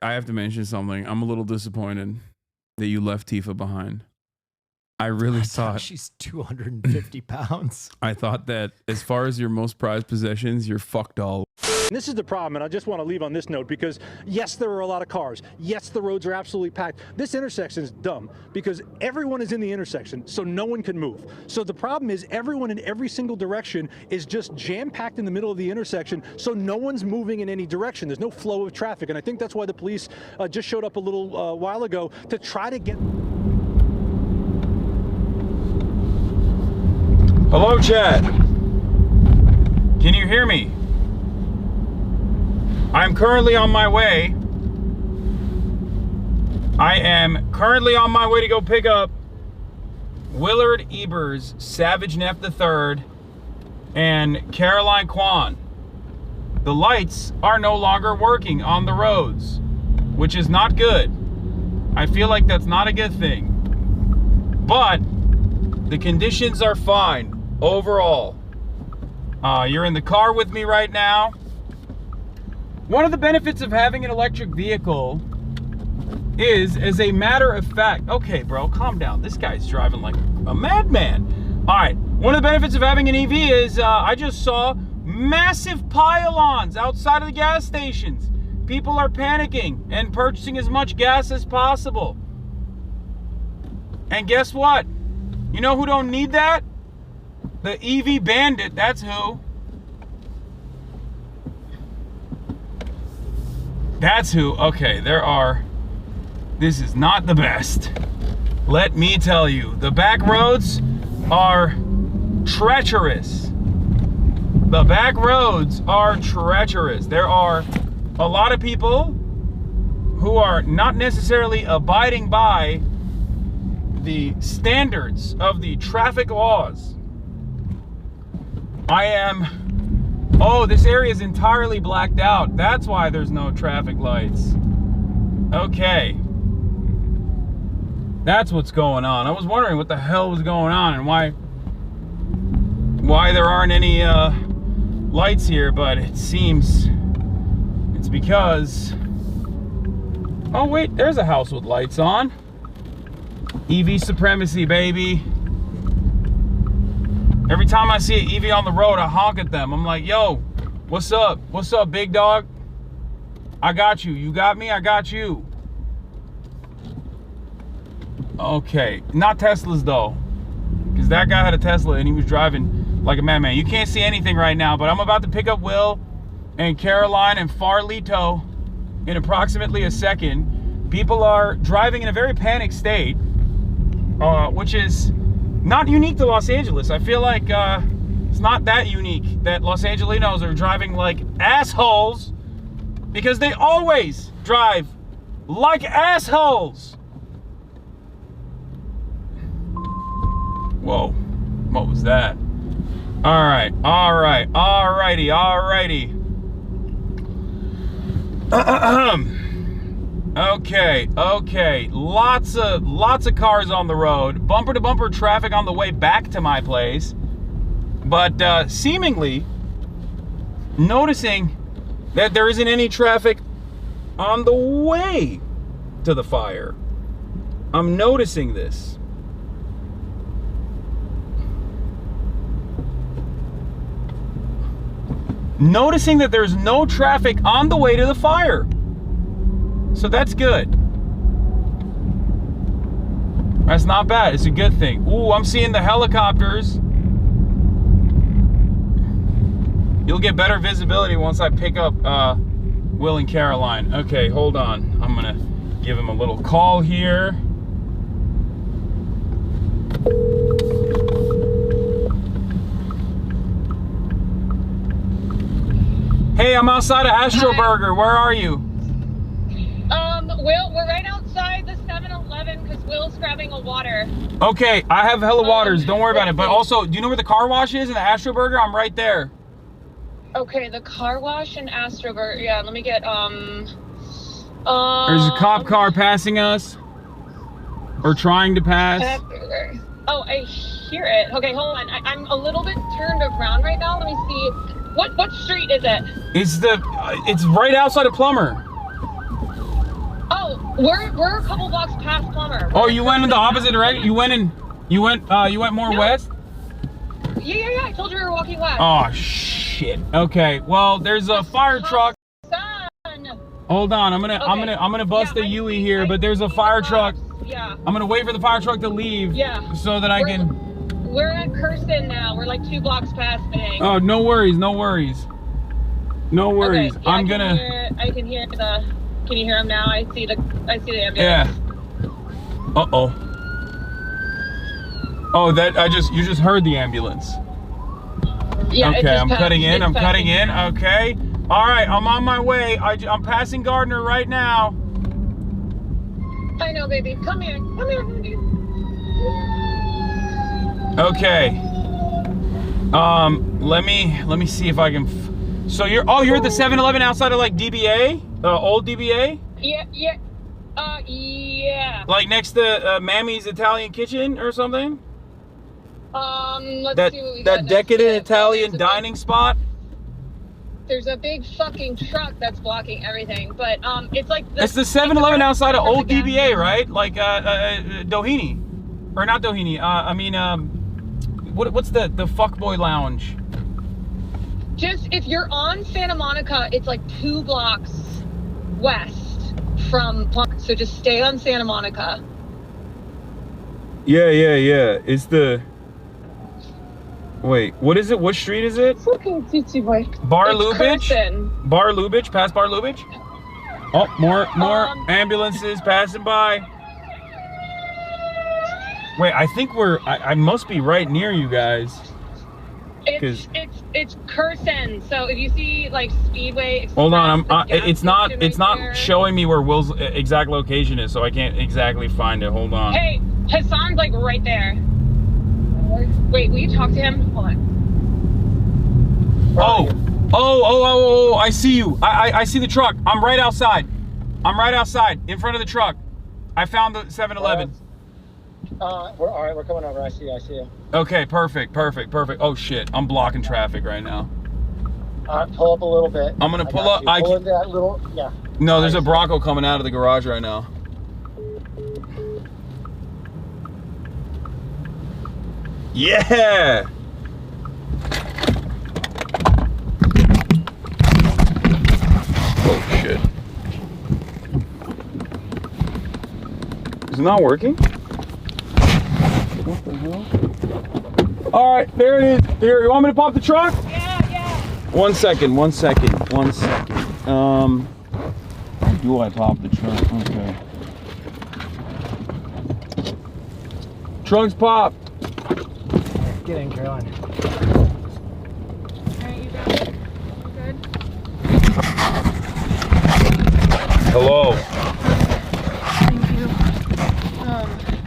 I have to mention something. I'm a little disappointed that you left Tifa behind. I really thought she's 250 pounds. I thought that as far as your most prized possessions, you're fucked all. And this is the problem, and I just want to leave on this note because, yes, there are a lot of cars. Yes, the roads are absolutely packed. This intersection is dumb because everyone is in the intersection, so no one can move. So the problem is everyone in every single direction is just jam-packed in the middle of the intersection, so no one's moving in any direction. There's no flow of traffic, and I think that's why the police just showed up a little while ago to try to get... Hello, chat. Can you hear me? I'm currently on my way. I am currently on my way to go pick up Willard Ebers, Savage Neff III, and Caroline Kwan. The lights are no longer working on the roads, which is not good. I feel like that's not a good thing. But the conditions are fine overall. You're in the car with me right now. One of the benefits of having an electric vehicle is, as a matter of fact, okay, bro, calm down. This guy's driving like a madman. All right, one of the benefits of having an EV is I just saw massive pylons outside of the gas stations. People are panicking and purchasing as much gas as possible. And guess what? You know who don't need that? The EV bandit, that's who. That's who. Okay, this is not the best. Let me tell you, the back roads are treacherous. The back roads are treacherous. There are a lot of people who are not necessarily abiding by the standards of the traffic laws. Oh, this area is entirely blacked out. That's why there's no traffic lights. Okay. That's what's going on. I was wondering what the hell was going on and why there aren't any lights here, but it seems it's because... Oh wait, there's a house with lights on. EV supremacy, baby. Every time I see an EV on the road, I honk at them. I'm like, yo, what's up? What's up, big dog? I got you. You got me? I got you. Okay, not Teslas though, because that guy had a Tesla and he was driving like a madman. You can't see anything right now, but I'm about to pick up Will and Caroline and Farlito in approximately a second. People are driving in a very panicked state, which is not unique to Los Angeles. I feel like it's not that unique that Los Angelinos are driving like assholes, because they always drive like assholes. Whoa, what was that? All right, alrighty. Okay. Lots of cars on the road. Bumper to bumper traffic on the way back to my place. But seemingly noticing that there isn't any traffic on the way to the fire. I'm noticing this. Noticing that there's no traffic on the way to the fire. So that's good. That's not bad. It's a good thing. Ooh, I'm seeing the helicopters. You'll get better visibility once I pick up Will and Caroline. Okay, hold on. I'm gonna give him a little call here. Hey, I'm outside of Astro Burger. Where are you? Will, we're right outside the 7-Eleven because Will's grabbing a water. Okay, I have hella waters. Don't worry about it. But also, do you know where the car wash is in the Astro Burger? I'm right there. Okay, the car wash in Astro Burger. Yeah, let me get There's a cop car passing us, or trying to pass. Oh, I hear it. Okay, hold on. I'm a little bit turned around right now. Let me see. What street is it? It's right outside of Plummer. We're a couple blocks past Plummer. Oh, you went in the opposite direction? You went more west? Yeah. I told you we were walking west. Oh, shit. Okay, well, there's a fire truck. Hold on, I'm gonna bust the Yui here, but there's a fire truck. Yeah. I'm gonna wait for the fire truck to leave. Yeah. So that I can. We're at Kirsten now. We're like 2 blocks past thing. Oh, no worries. No worries. Okay, yeah, I'm gonna. I can hear the. Can you hear him now? I see the ambulance. Yeah. Uh-oh. Oh, you just heard the ambulance. Yeah. Okay, I'm cutting in. Okay. All right, I'm on my way. I'm passing Gardner right now. I know, baby. Come here. Baby. Okay. Let me see if I can. So you're at the 7-Eleven outside of like DBA, old DBA. Yeah. Yeah. Like next to Mammy's Italian Kitchen or something. Let's see what we got. That decadent Italian dining spot. There's a big fucking truck that's blocking everything, but it's like it's the 7-Eleven outside of old DBA, right? Like Doheny, or not Doheny. I mean, what's the fuckboy lounge? Just if you're on Santa Monica, it's like 2 blocks west from Plum. So just stay on Santa Monica. Yeah. It's the. Wait, what is it? What street is it? Fucking Tootsie Boy. Bar Lubitsch? Bar Lubitsch? Past Bar Lubitsch? Oh, more ambulances passing by. Wait, I think I must be right near you guys. It's Kirsten. So if you see like Speedway Express, hold on, it's not there. showing me where Will's exact location is, so I can't exactly find it. Hold on. Hey, Hasan's like right there. Wait, will you talk to him? Hold on. Oh, I see you. I see the truck. I'm right outside in front of the truck. I found the 7-Eleven. We're all right. We're coming over. I see you. Okay, perfect. Oh shit, I'm blocking traffic right now. Pull up a little bit. I'm gonna pull up. Pull into that little, yeah. No, there's a Bronco coming out of the garage right now. Yeah. Oh shit. Is it not working? What the hell? All right, there it is. Here, you want me to pop the truck? Yeah. One second. Do I pop the truck? Okay. Trunk's pop. Get in, Caroline. Alright, you got it. Good. Hello. Thank you.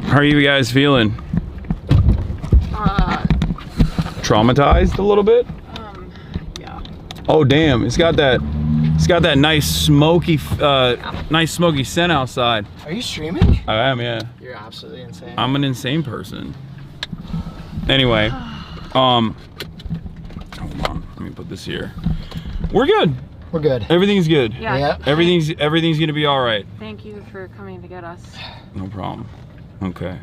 How are you guys feeling? Traumatized a little bit? Yeah. Oh damn! It's got that nice smoky scent outside. Are you streaming? I am, yeah. You're absolutely insane. I'm an insane person. Anyway, hold on. Let me put this here. We're good. We're good. Everything's good. Yeah. Everything's gonna be all right. Thank you for coming to get us. No problem. Okay.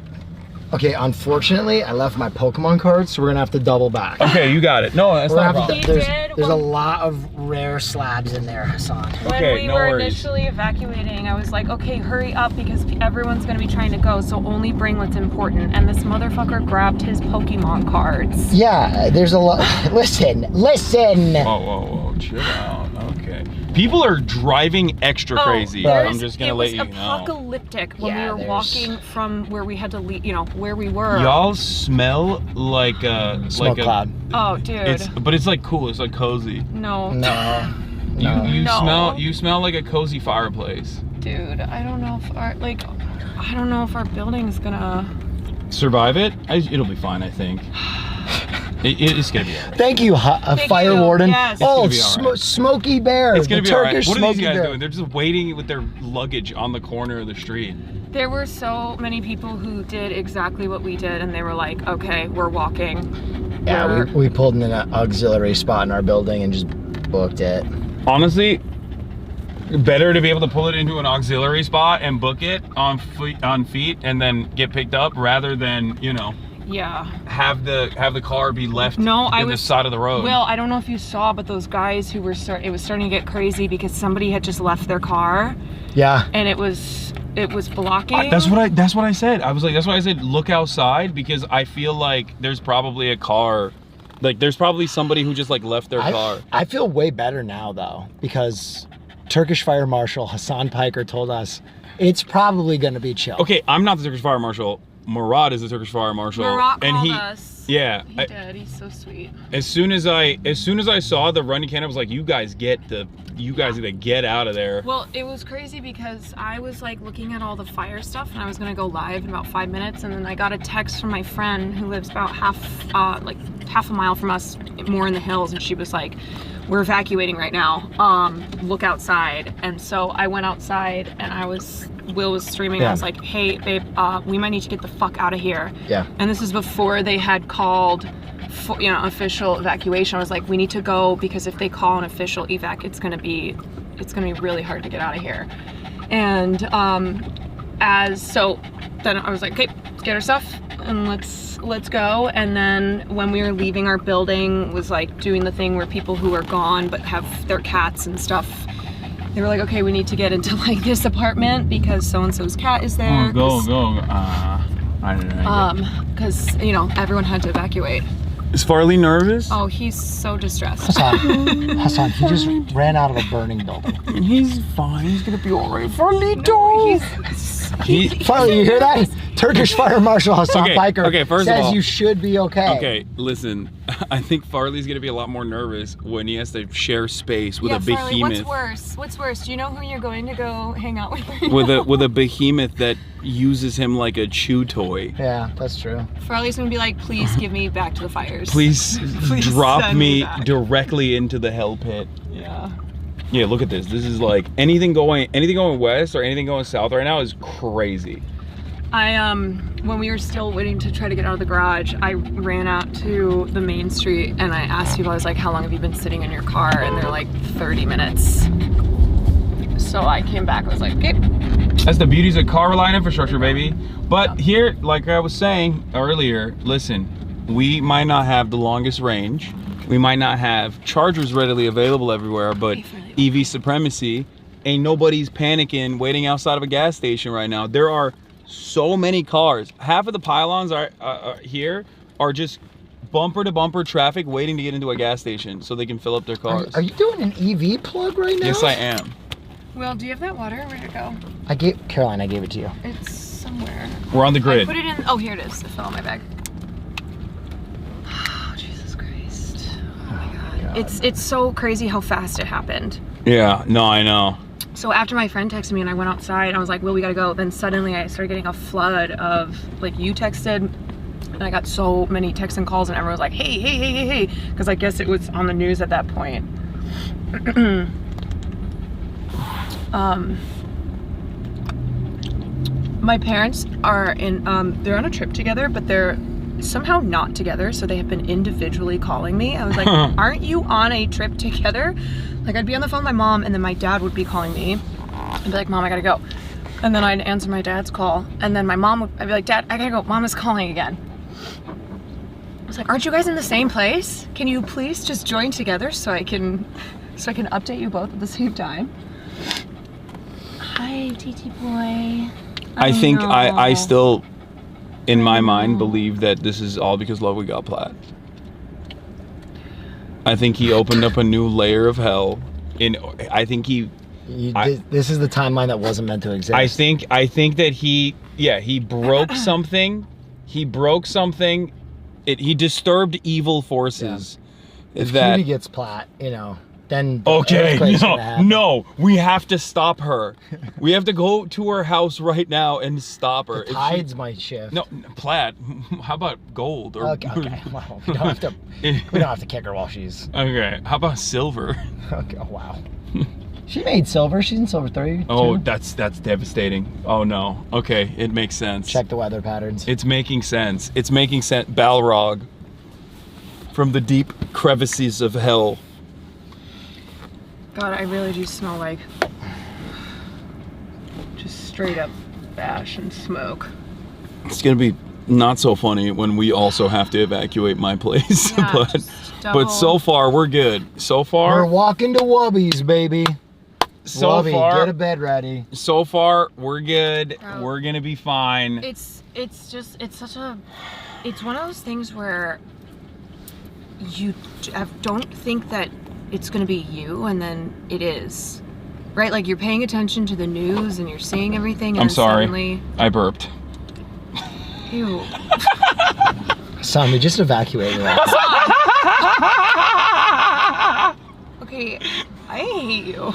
Okay, unfortunately, I left my Pokemon cards, so we're gonna have to double back. Okay, you got it. No, that's not a problem. There's a lot of rare slabs in there, Hasan. Okay, When we no were worries. initially evacuating, I was like, okay, hurry up because everyone's gonna be trying to go, so only bring what's important. And this motherfucker grabbed his Pokemon cards. Yeah, there's a lot. Listen. Whoa, chill out. Okay. People are driving extra crazy. I'm just gonna let you know. It was apocalyptic when Yeah, we were walking from where we had to leave, where we were. Y'all smell like a Smoke cloud. Oh, dude. But it's like cool. It's like cozy. No. You smell like a cozy fireplace. Dude, I don't know if our building's gonna Survive it? It'll be fine, I think. It's gonna be alright. Thank you, Fire Warden. Yes. Oh, It's gonna be all right. Smoky Bear. It's gonna be alright. What are these Smoky guys Bear. doing? They're just waiting with their luggage on the corner of the street. There were so many people who did exactly what we did, and they were like, okay, we're walking. Yeah, we pulled in an auxiliary spot in our building and just booked it. Honestly, Better to be able to pull it into an auxiliary spot and book it on feet and then get picked up rather than, you know, yeah, have the car be left on the side of the road. Will, I don't know if you saw, but those guys who were it was starting to get crazy because somebody had just left their car. Yeah. And it was blocking. That's what I said. I was like, that's why I said look outside, because I feel like there's probably a car, like there's probably somebody who just like left their car. I feel way better now though, because Turkish Fire Marshal Hasan Piker told us it's probably going to be chill. Okay, I'm not the Turkish Fire Marshal. Murad is the Turkish Fire Marshal. Murad and called us. Yeah. He did. He's so sweet. As soon as I saw the running can, I was like, you guys need to get out of there. Well, it was crazy because I was like looking at all the fire stuff and I was gonna go live in about 5 minutes, and then I got a text from my friend who lives about half a mile from us, more in the hills, and she was like, we're evacuating right now, look outside. And so I went outside and Will was streaming. I was like, hey babe, we might need to get the fuck out of here. Yeah. And this is before they had called official evacuation. I was like, we need to go, because if they call an official evac, it's gonna be really hard to get out of here. And so then I was like, okay, let's get our stuff and let's go. And then when we were leaving our building, was like doing the thing where people who are gone but have their cats and stuff, they were like, okay, we need to get into like this apartment because so-and-so's cat is there. Go. I don't know. Because, you know, everyone had to evacuate. Is Farley nervous? Oh, he's so distressed. Hassan, he just ran out of a burning building. And he's fine. He's gonna be all right. Farley, Farley, you hear that? Turkish Fire Marshal Hasan Piker first of says all, you should be okay. Okay, listen. I think Farley's gonna be a lot more nervous when he has to share space with a behemoth. Farley, what's worse? Do you know who you're going to go hang out with? with a behemoth that uses him like a chew toy. Yeah, that's true. Farley's gonna be like, please give me back to the fires. Please drop send me back. directly into the hell pit. Yeah. Yeah, look at this. This is like anything going west or anything going south right now is crazy. When we were still waiting to try to get out of the garage, I ran out to the main street and I asked people, I was like, how long have you been sitting in your car? And they're like, 30 minutes. So I came back, I was like, okay. That's the beauties of car-reliant infrastructure, baby. But here, like I was saying earlier, listen, we might not have the longest range. We might not have chargers readily available everywhere, but EV supremacy, ain't nobody's panicking waiting outside of a gas station right now. There are so many cars. Half of the pylons here are just bumper to bumper traffic waiting to get into a gas station so they can fill up their cars. Are you doing an EV plug right now? Yes, I am. Will, do you have that water? Where'd it go? Caroline, I gave it to you. It's somewhere. We're on the I grid. put it in, oh, here it is. It fell in my bag. Oh, Jesus Christ. Oh my God. It's so crazy how fast it happened. Yeah, no, I know. So after my friend texted me and I went outside, I was like, Will, we gotta go. Then suddenly I started getting a flood of, like, you texted, and I got so many texts and calls and everyone was like, hey. Because I guess it was on the news at that point. My parents are they're on a trip together, but they're somehow not together, so they have been individually calling me. I was like, aren't you on a trip together? Like, I'd be on the phone with my mom, and then my dad would be calling me. I'd be like, Mom, I gotta go. And then I'd answer my dad's call, and then I'd be like, Dad, I gotta go. Mom is calling again. I was like, aren't you guys in the same place? Can you please just join together so I can update you both at the same time? Hi, TT boy. I think I still, in my mind, believe that this is all because Love We Got Platt. I think he opened up a new layer of hell. I think this is the timeline that wasn't meant to exist. I think that he broke something. He broke something. He disturbed evil forces. Yeah. If that Cutie gets Platt, you know, then okay, no, we have to stop her. We have to go to her house right now and stop her. The tides might shift. No, Platt. How about gold? Or, okay. Well, we don't have to kick her while she's. Okay. How about silver? Okay. Oh, wow. She made silver. She's in silver 3. Oh, that's devastating. Oh no. Okay, it makes sense. Check the weather patterns. It's making sense. It's making sense. Balrog. From the deep crevices of hell. God, I really do smell like straight up ash and smoke. It's gonna be not so funny when we also have to evacuate my place. Yeah, but so far we're good. So far We're walking to Wubby's, baby. so Wubby, far get a bed ready. so far we're good. Bro. We're gonna be fine. It's one of those things where you don't think that it's gonna be you, and then it is, right? Like you're paying attention to the news and you're seeing everything, and I'm then sorry. suddenly, I burped. ew. Son, we just evacuated that. Okay, I hate you.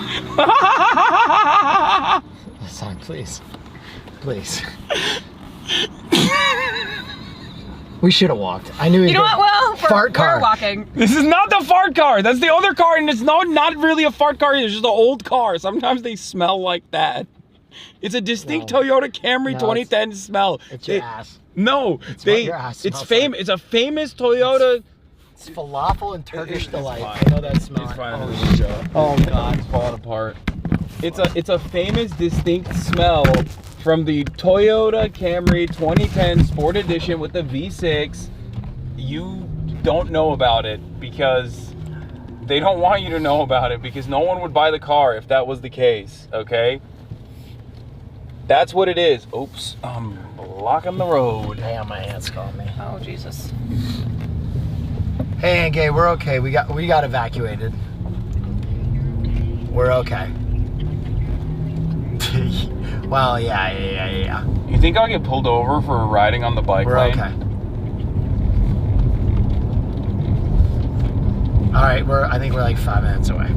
Son, please. Please. We should have walked. I knew You know what? Well, Fart car. we're walking. This is not the fart car. That's the other car, and it's not really a fart car. It's just an old car. Sometimes they smell like that. It's a distinct No. Toyota Camry No, 2010 smell. It's your ass. No, It's what your ass smells like. It's a famous Toyota. It's falafel and Turkish delight. fine. I know that smell. Oh God. It's falling apart. It's a famous distinct smell from the Toyota Camry 2010 Sport Edition with the V6. You don't know about it because they don't want you to know about it, because no one would buy the car if that was the case, okay? That's what it is. Oops, I'm blocking the road. Damn, my aunt's calling me. Oh Jesus. Hey, Aunt Gay, we're okay. We got evacuated. We're okay. Well, yeah. You think I'll get pulled over for riding on the bike We're lane? okay. All right, I think we're like 5 minutes away.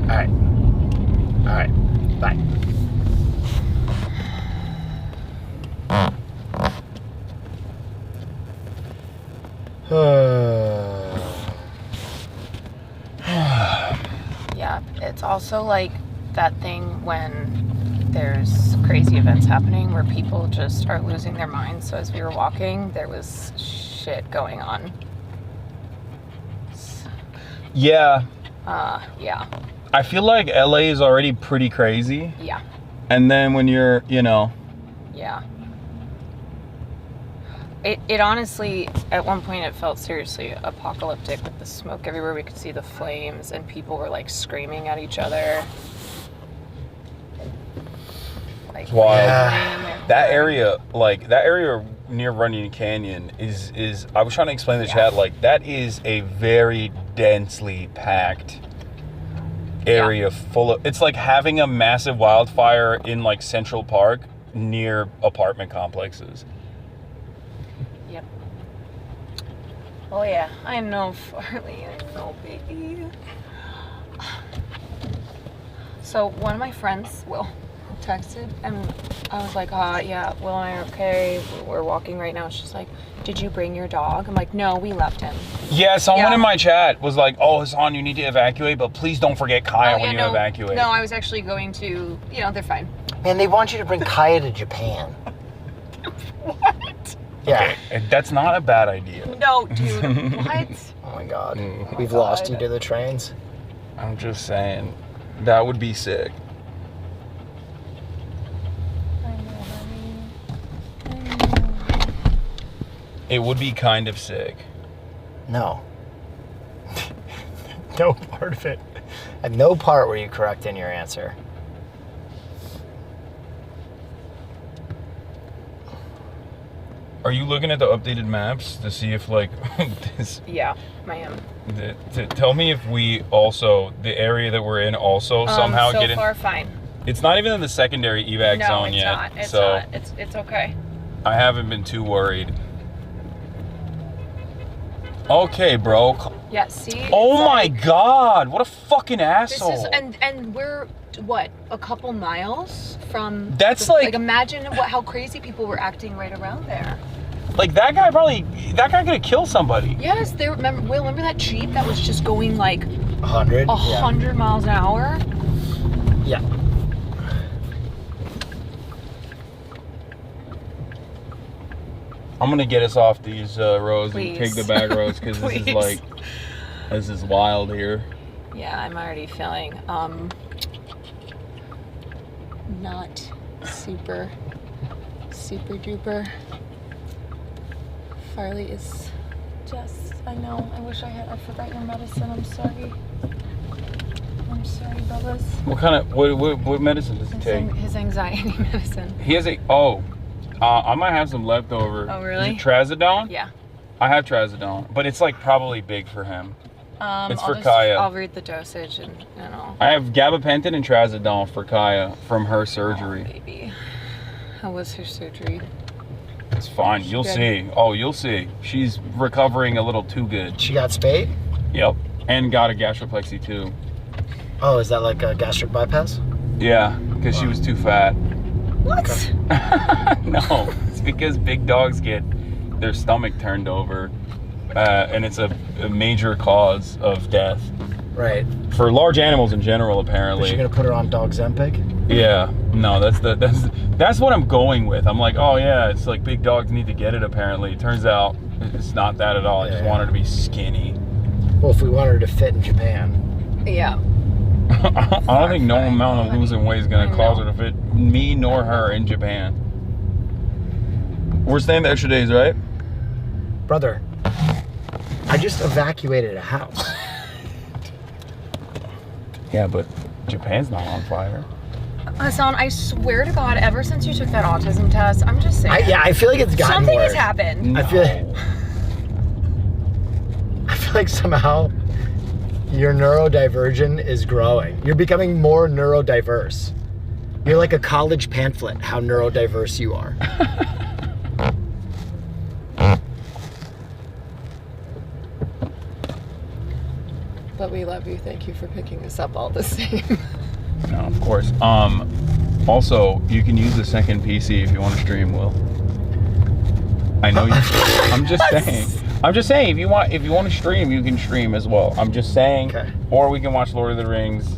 All right, bye. Yeah, it's also like that thing when there's crazy events happening where people just are losing their minds. So as we were walking, there was shit going on. Yeah. Yeah. I feel like LA is already pretty crazy. Yeah. And then when you're, Yeah. It honestly, at one point it felt seriously apocalyptic with the smoke everywhere. We could see the flames and people were like screaming at each other. Like, it's wild. Yeah. That area near Runyon Canyon is I was trying to explain to the chat, like that is a very densely packed area full of, it's like having a massive wildfire in like Central Park near apartment complexes. Yep. Oh yeah, I know, Farley. I know, baby. So one of my friends, Will, texted, and I was like, yeah, Will and I are okay. We're walking right now. She's like, did you bring your dog? I'm like, no, we left him. Yeah, someone in my chat was like, oh, Hasan, you need to evacuate, but please don't forget Kaya when you evacuate. No, I was actually going to, they're fine. Man, they want you to bring Kaya to Japan. What? Yeah. Okay, that's not a bad idea. No, dude. What? Oh my God. We've lost you to the trains. I'm just saying, that would be sick. I know, honey. I know. It would be kind of sick. No. No part of it. At no part were you correct in your answer. Are you looking at the updated maps to see if like this? Yeah, I am. Tell me if we also, the area that we're in also somehow get in. So far, fine. It's not even in the secondary evac zone yet. No, it's so not. It's okay. I haven't been too worried. Okay, bro. Yeah, see? Oh It's my like, God, what a fucking this asshole. is, and we're, what, a couple miles from... That's the, like- imagine how crazy people were acting right around there. Like that guy could kill somebody. Yes, remember that Jeep that was just going like 100? 100 miles an hour? Yeah. I'm gonna get us off these roads Please. and take the back roads because this is wild here. Yeah, I'm already feeling not super duper. Farley is just, I know, I forgot your medicine, I'm sorry. I'm sorry, Bubba's. What medicine does he take? His anxiety medicine. He has I might have some leftover. Oh, really? Is it trazodone? Yeah. I have trazodone, but it's like probably big for him. It's for Kaya. Kaya. I'll read the dosage and I'll. I have gabapentin and trazodone for Kaya from her surgery. Oh, baby. How was her surgery? It's fine. You'll see. Oh, you'll see. She's recovering a little too good. She got spayed? Yep. And got a gastroplexy too. Oh, is that like a gastric bypass? Yeah, because she was too fat. What? No, it's because big dogs get their stomach turned over, and it's a major cause of death. Right. For large animals in general, apparently. Is she gonna put her on dog Zempic? Yeah. No, that's what I'm going with. I'm like, oh yeah, it's like big dogs need to get it. Apparently, it turns out it's not that at all. I just want her to be skinny. Well, if we want her to fit in Japan. Yeah. I don't think no amount of losing weight is going to cause her to fit me nor her in Japan. We're staying the extra days, right? Brother, I just evacuated a house. Yeah, but Japan's not on fire. Hasan, I swear to God, ever since you took that autism test, I'm just saying. I feel like it's gotten something worse. has happened. No. I feel like somehow your neurodivergent is growing. You're becoming more neurodiverse. You're like a college pamphlet, how neurodiverse you are. But we love you. Thank you for picking us up all the same. No, of course. Also, you can use the second PC if you want to stream, Will. I know you. I'm just saying. I'm just saying, if you want to stream, you can stream as well. I'm just saying. Okay. Or we can watch Lord of the Rings,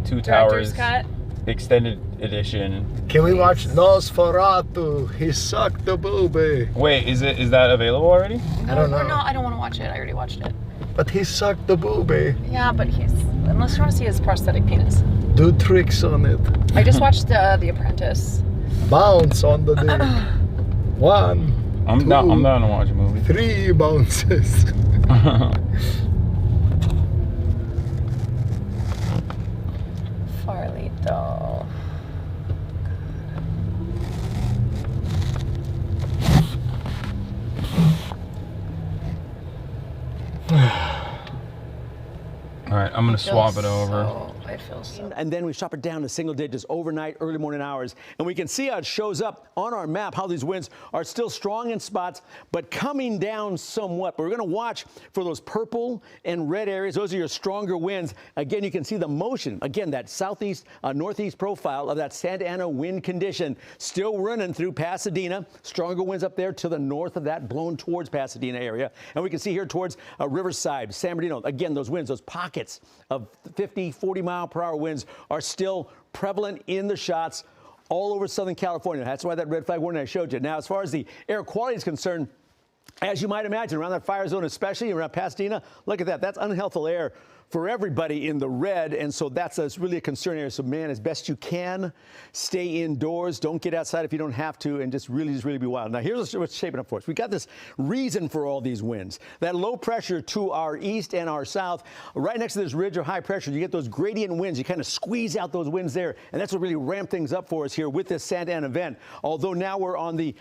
Two Towers Cut. Extended Edition. Can we watch Nosferatu? He sucked the booby. Wait, is that available already? I don't know. I don't want to watch it. I already watched it. But he sucked the booby. Yeah, but unless you want to see his prosthetic penis. Do tricks on it. I just watched The Apprentice. Bounce on the dick. 1. I'm down to watch a movie. 3 bounces. Farlito. All right, I'm gonna swap it over. I feel so. And then we shop it down to single digits overnight, early morning hours. And we can see how it shows up on our map, how these winds are still strong in spots, but coming down somewhat. But we're going to watch for those purple and red areas. Those are your stronger winds. Again, you can see the motion. Again, that southeast, northeast profile of that Santa Ana wind condition still running through Pasadena. Stronger winds up there to the north of that, blowing towards Pasadena area. And we can see here towards Riverside, San Bernardino. Again, those winds, those pockets of 50, 40-mile-per-hour winds are still prevalent in the shots all over Southern California. That's why that red flag warning I showed you. Now, as far as the air quality is concerned, as you might imagine, around that fire zone, especially around Pasadena, look at that. That's unhealthful air for everybody in the red, and so that's really a concern area. So, man, as best you can, stay indoors. Don't get outside if you don't have to, and just really be wild. Now, here's what's shaping up for us. We got this reason for all these winds. That low pressure to our east and our south, right next to this ridge of high pressure, you get those gradient winds. You kind of squeeze out those winds there, and that's what really ramped things up for us here with this Santa Ana event. Although now we're on the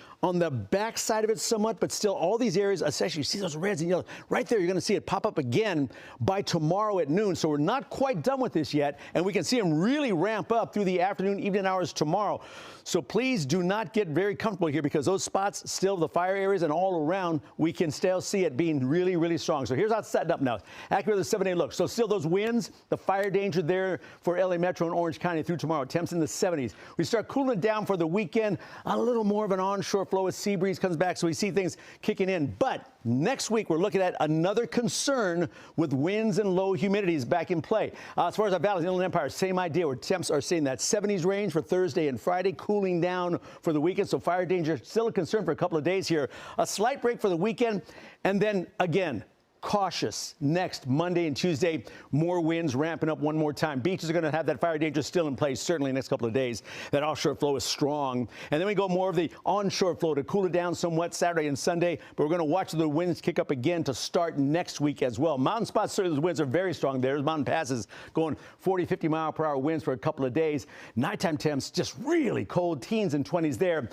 back side of it somewhat, but still all these areas, especially you see those reds and yellows, right there, you're going to see it pop up again by tomorrow at noon. So we're not quite done with this yet, and we can see them really ramp up through the afternoon, evening hours tomorrow. So please do not get very comfortable here, because those spots, still the fire areas and all around, we can still see it being really strong. So here's how it's setting up now. Accurate the 7-day look. So still those winds, the fire danger there for LA Metro and Orange County through tomorrow. Temps in the 70s. We start cooling down for the weekend. A little more of an onshore flow as sea breeze comes back, so we see things kicking in. But next week, we're looking at another concern with winds and low humidities back in play. As far as our valleys, Inland Empire, same idea, where temps are seeing that 70s range for Thursday and Friday, cooling down for the weekend. So fire danger still a concern for a couple of days here. A slight break for the weekend, and then again, cautious next Monday and Tuesday. More winds ramping up one more time. Beaches are going to have that fire danger still in place, certainly the next couple of days. That offshore flow is strong. And then we go more of the onshore flow to cool it down somewhat Saturday and Sunday. But we're going to watch the winds kick up again to start next week as well. Mountain spots, certainly the winds are very strong there. There's mountain passes going 40, 50 mile per hour winds for a couple of days. Nighttime temps just really cold, teens and 20s there.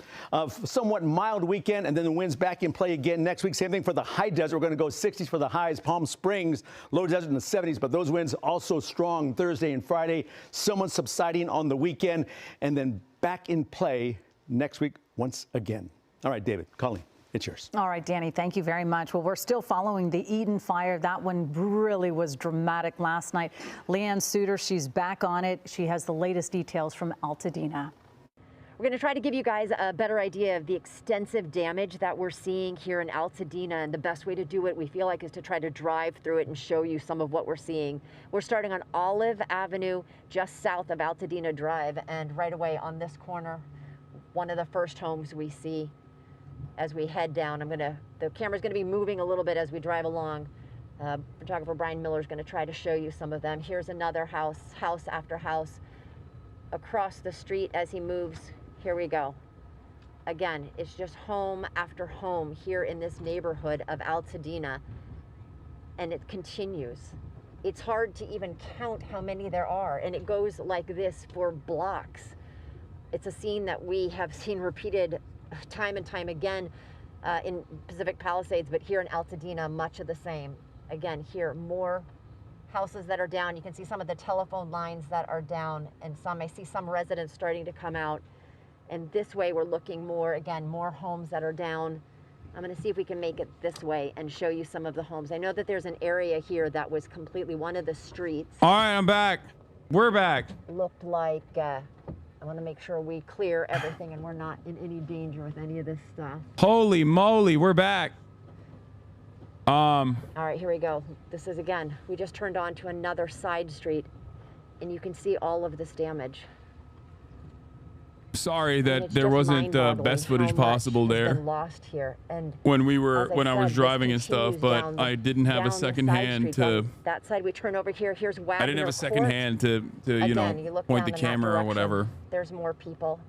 Somewhat mild weekend, and then the winds back in play again next week. Same thing for the high desert. We're going to go 60s for the highs. Palm Springs, low desert in the 70s, but those winds also strong Thursday and Friday. Somewhat subsiding on the weekend, and then back in play next week once again. All right, David, Colleen, it's yours. All right, Danny, thank you very much. Well, we're still following the Eden fire. That one really was dramatic last night. Leanne Suter, she's back on it. She has the latest details from Altadena. We're going to try to give you guys a better idea of the extensive damage that we're seeing here in Altadena, and the best way to do it, we feel like, is to try to drive through it and show you some of what we're seeing. We're starting on Olive Avenue, just south of Altadena Drive, and right away on this corner, one of the first homes we see as we head down. The camera's going to be moving a little bit as we drive along. Photographer Brian Miller is going to try to show you some of them. Here's another house after house across the street as he moves. Here we go. Again, it's just home after home here in this neighborhood of Altadena, and it continues. It's hard to even count how many there are, and it goes like this for blocks. It's a scene that we have seen repeated time and time again in Pacific Palisades, but here in Altadena, much of the same. Again, here, more houses that are down. You can see some of the telephone lines that are down, and I see some residents starting to come out. And this way we're looking more, again, more homes that are down. I'm going to see if we can make it this way and show you some of the homes. I know that there's an area here that was completely one of the streets. All right, I'm back. We're back. Looked like, I want to make sure we clear everything and we're not in any danger with any of this stuff. Holy moly, we're back. All right, here we go. This is, again, we just turned on to another side street, and you can see all of this damage. Sorry that there wasn't the best footage possible there lost here. And when I was driving and stuff, but I didn't have a second hand to. That side we turn over here. Here's Wagner I didn't have a second Court. hand to you know, point the camera or whatever. There's more people.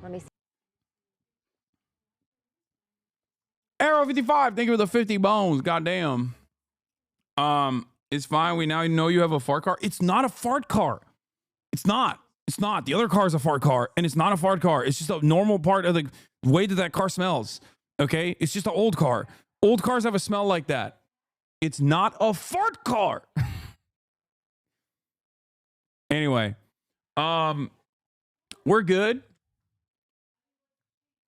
Let me see. Arrow 55, thank you for the 50 bones. Goddamn. It's fine. We now know you have a fart car. It's not a fart car. It's not. It's not. The other car is a fart car, and it's not a fart car. It's just a normal part of the way that car smells. Okay? It's just an old car. Old cars have a smell like that. It's not a fart car. Anyway, we're good.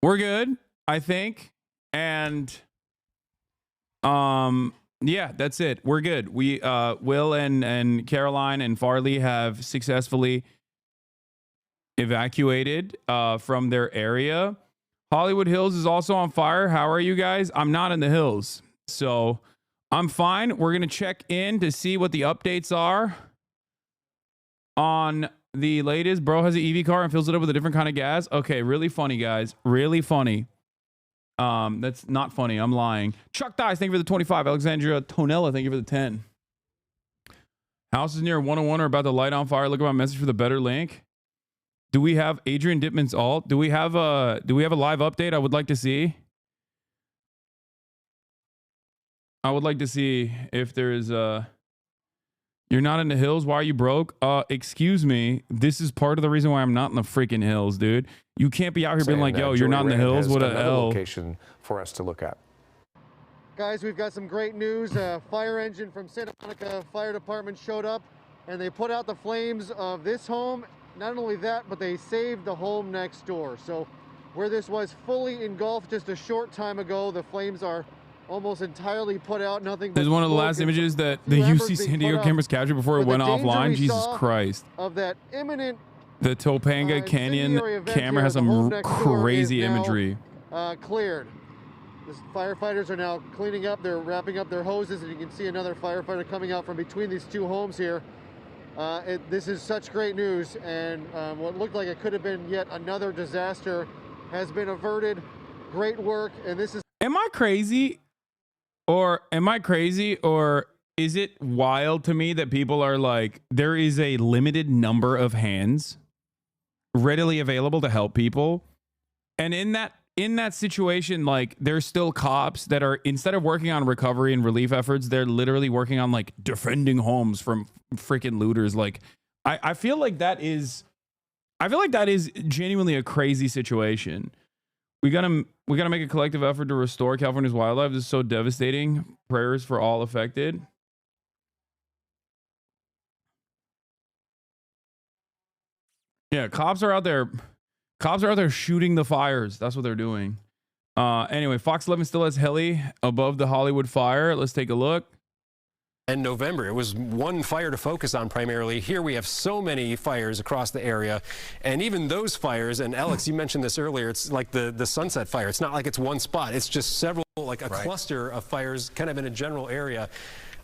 We're good, I think. And yeah, that's it. We're good. We Will and Caroline and Farley have successfully evacuated from their area. Hollywood Hills is also on fire. How are you guys? I'm not in the hills, so I'm fine. We're gonna check in to see what the updates are on the latest. Bro has an EV car and fills it up with a different kind of gas. Okay, really funny, guys. Really funny. That's not funny. I'm lying. Chuck Dice, thank you for the 25. Alexandria Tonella, thank you for the 10. Houses near 101 are about to light on fire. Look at my message for the better link. Do we have Adrian Dittman's alt? Do we have a live update? I would like to see. I would like to see if there's you're not in the hills. Why are you broke? Excuse me. This is part of the reason why I'm not in the freaking hills, dude. You can't be out here being like, yo, you're not in the hills. What a hell. Location for us to look at. Guys, we've got some great news. A fire engine from Santa Monica Fire Department showed up, and they put out the flames of this home. Not only that, but they saved the home next door. So where this was fully engulfed just a short time ago, the flames are almost entirely put out. Nothing but There's one of the last images that the UC San Diego cameras captured before it went offline. Jesus Christ. Of that imminent the Topanga Canyon camera has some crazy imagery. Cleared. The firefighters are now cleaning up. They're wrapping up their hoses, and you can see another firefighter coming out from between these two homes here. This is such great news, and what looked like it could have been yet another disaster has been averted. Great work, and this is... Am I crazy? Or am I crazy? Or is it wild to me that people are like, there is a limited number of hands readily available to help people, and in that situation, like, there's still cops that are, instead of working on recovery and relief efforts, they're literally working on like defending homes from freaking looters. Like, I feel like that is genuinely a crazy situation. We gotta make a collective effort to restore California's wildlife. This is so devastating. Prayers for all affected. Yeah, cops are out there shooting the fires. That's what they're doing. Anyway, Fox 11 still has heli above the Hollywood fire. Let's take a look. In November, it was one fire to focus on primarily. Here we have so many fires across the area, and even those fires, and Alex, you mentioned this earlier, it's like the Sunset Fire. It's not like it's one spot. It's just several, like a cluster of fires kind of in a general area.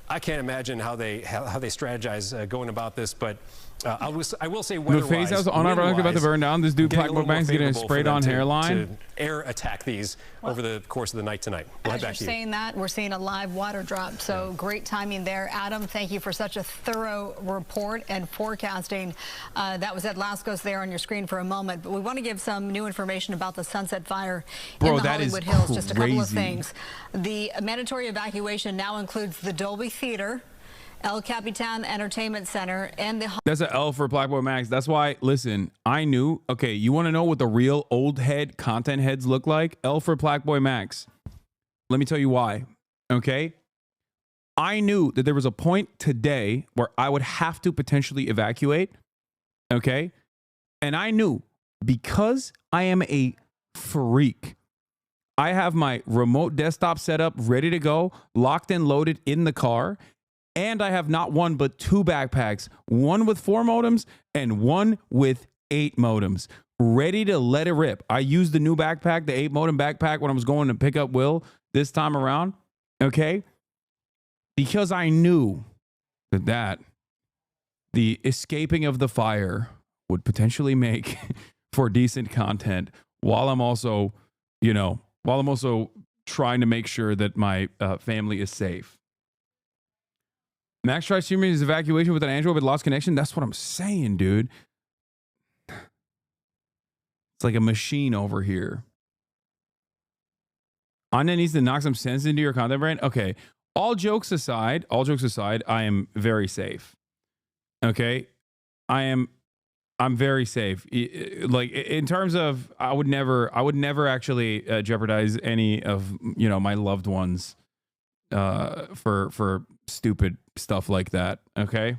I can't imagine how they strategize going about this, but I will say weather-wise, the phase house unironically about to burn down. This dude, Black Book Bank's getting sprayed on hairline. To air attack these over the course of the night tonight. We'll head back to you. Saying that, we're seeing a live water drop, so great timing there. Adam, thank you for such a thorough report and forecasting. That was at Lascos there on your screen for a moment, but we want to give some new information about the Sunset Fire in the Hollywood Hills. Just a couple of things. The mandatory evacuation now includes the Dolby Theater, El Capitan Entertainment Center, and the... That's an L for Black Boy Max. That's why, listen, I knew, okay, you want to know what the real old head content heads look like? L for Black Boy Max. Let me tell you why, okay? I knew that there was a point today where I would have to potentially evacuate, okay? And I knew, because I am a freak, I have my remote desktop set up, ready to go, locked and loaded in the car. And I have not one, but two backpacks, one with 4 modems and one with 8 modems, ready to let it rip. I used the new backpack, the 8 modem backpack, when I was going to pick up Will this time around. Okay. Because I knew that the escaping of the fire would potentially make for decent content, while I'm also, trying to make sure that my family is safe. Max tries streaming his evacuation with an Android but lost connection. That's what I'm saying, dude. It's like a machine over here. Anya needs to knock some sense into your content brain. Okay. All jokes aside, I am very safe. Okay. I'm very safe. Like, in terms of, I would never actually jeopardize any of, my loved ones for stupid stuff like that. Okay.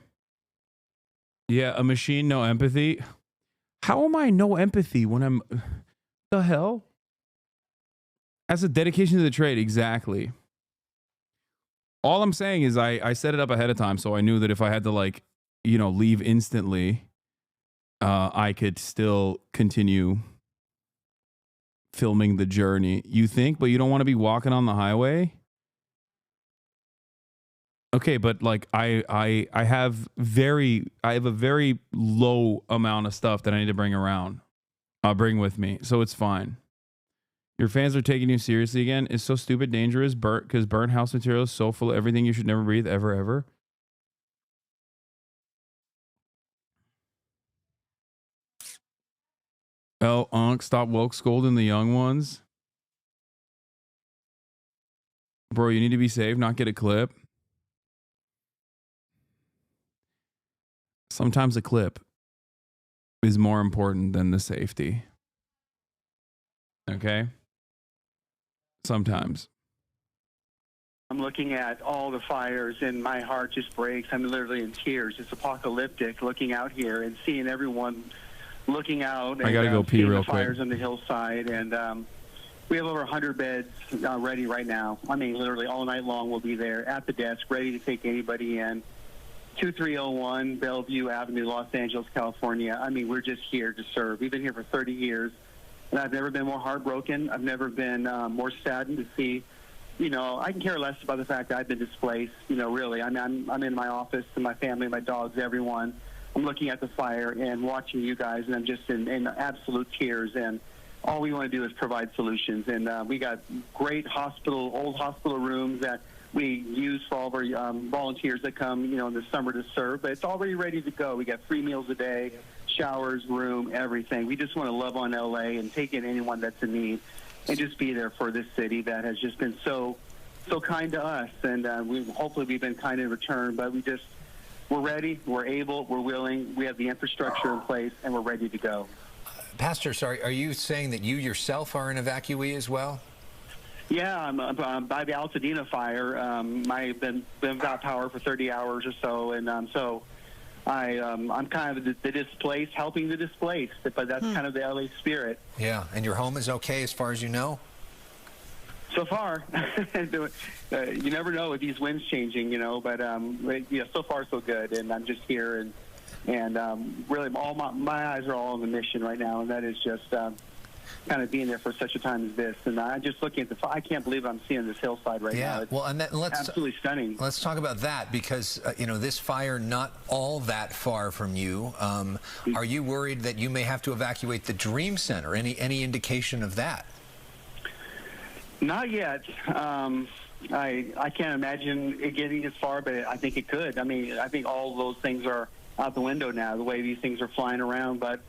Yeah, a machine, no empathy. How am I no empathy when I'm the hell? That's a dedication to the trade. Exactly. All I'm saying is I set it up ahead of time, so I knew that if I had to leave instantly, I could still continue filming the journey. You think, but you don't want to be walking on the highway? Okay, but like I have a very low amount of stuff that I need to bring around. I'll bring with me, so it's fine. Your fans are taking you seriously again. It's so stupid, dangerous, because burnt house material is so full of everything you should never breathe, ever. Oh, stop woke scolding the young ones. Bro, you need to be safe, not get a clip. Sometimes a clip is more important than the safety. Okay? Sometimes. I'm looking at all the fires and my heart just breaks. I'm literally in tears. It's apocalyptic looking out here and seeing everyone looking out. And, I gotta go pee real the fires quick. on the hillside. And we have over 100 beds ready right now. I mean, literally all night long we'll be there at the desk, ready to take anybody in. 2301 Bellevue Avenue, Los Angeles, California. I mean, we're just here to serve. We've been here for 30 years, and I've never been more heartbroken. I've never been more saddened to see, I can care less about the fact that I've been displaced, really. I'm in my office, and my family, my dogs, everyone. I'm looking at the fire and watching you guys, and I'm just in absolute tears, and all we want to do is provide solutions. And we got great old hospital rooms that we use for all of our volunteers that come, you know, in the summer to serve. But it's already ready to go. We got free meals a day, showers, room, everything. We just want to love on LA and take in anyone that's in need and just be there for this city that has just been so kind to us. And hopefully we've been kind in return, but we're ready, we're able, we're willing, we have the infrastructure in place, and we're ready to go. Pastor, sorry, are you saying that you yourself are an evacuee as well? Yeah, I'm by the Altadena fire. I've been without power for 30 hours or so, and so I'm kind of the displaced, helping the displaced, but that's kind of the LA spirit. Yeah, and your home is okay as far as you know? So far, you never know with these winds changing, you know. But yeah, so far so good, and I'm just here, and really, all my eyes are all on the mission right now, and that is just kind of being there for such a time as this. And I'm just looking at I can't believe I'm seeing this hillside right now. It's let's absolutely stunning. Let's talk about that because you know, this fire not all that far from you. Are you worried that you may have to evacuate the Dream Center? Any indication of that? Not yet. I can't imagine it getting as far, but I think it could. I mean, I think all of those things are out the window now, the way these things are flying around. But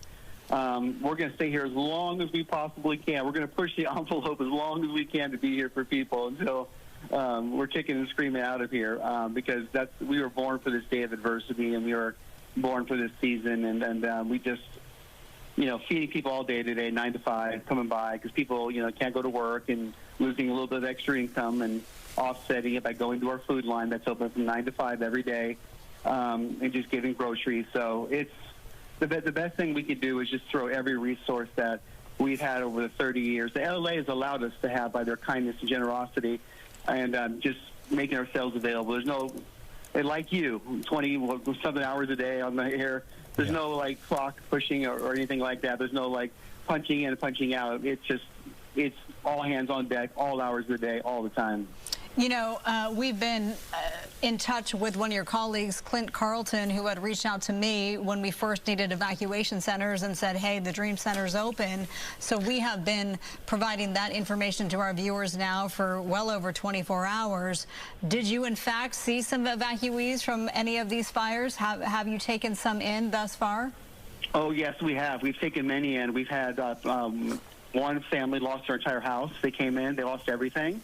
we're going to stay here as long as we possibly can. We're going to push the envelope as long as we can to be here for people until we're kicking and screaming out of here because we were born for this day of adversity, and we were born for this season, and we just, you know, feeding people all day today, 9 to 5, coming by, because people, you know, can't go to work and losing a little bit of extra income and offsetting it by going to our food line that's open from 9 to 5 every day and just giving groceries. So it's the best thing we could do is just throw every resource that we've had over the 30 years. The LA has allowed us to have by their kindness and generosity and just making ourselves available. There's no, like you, 20-something hours a day on the air. There's no, like, clock pushing or anything like that. There's no, like, punching in and punching out. It's all hands on deck, all hours of the day, all the time. You know, we've been in touch with one of your colleagues, Clint Carlton, who had reached out to me when we first needed evacuation centers and said, hey, the Dream Center's open. So we have been providing that information to our viewers now for well over 24 hours. Did you, in fact, see some evacuees from any of these fires? Have you taken some in thus far? Oh, yes, we have. We've taken many in. We've had one family lost their entire house. They came in. They lost everything.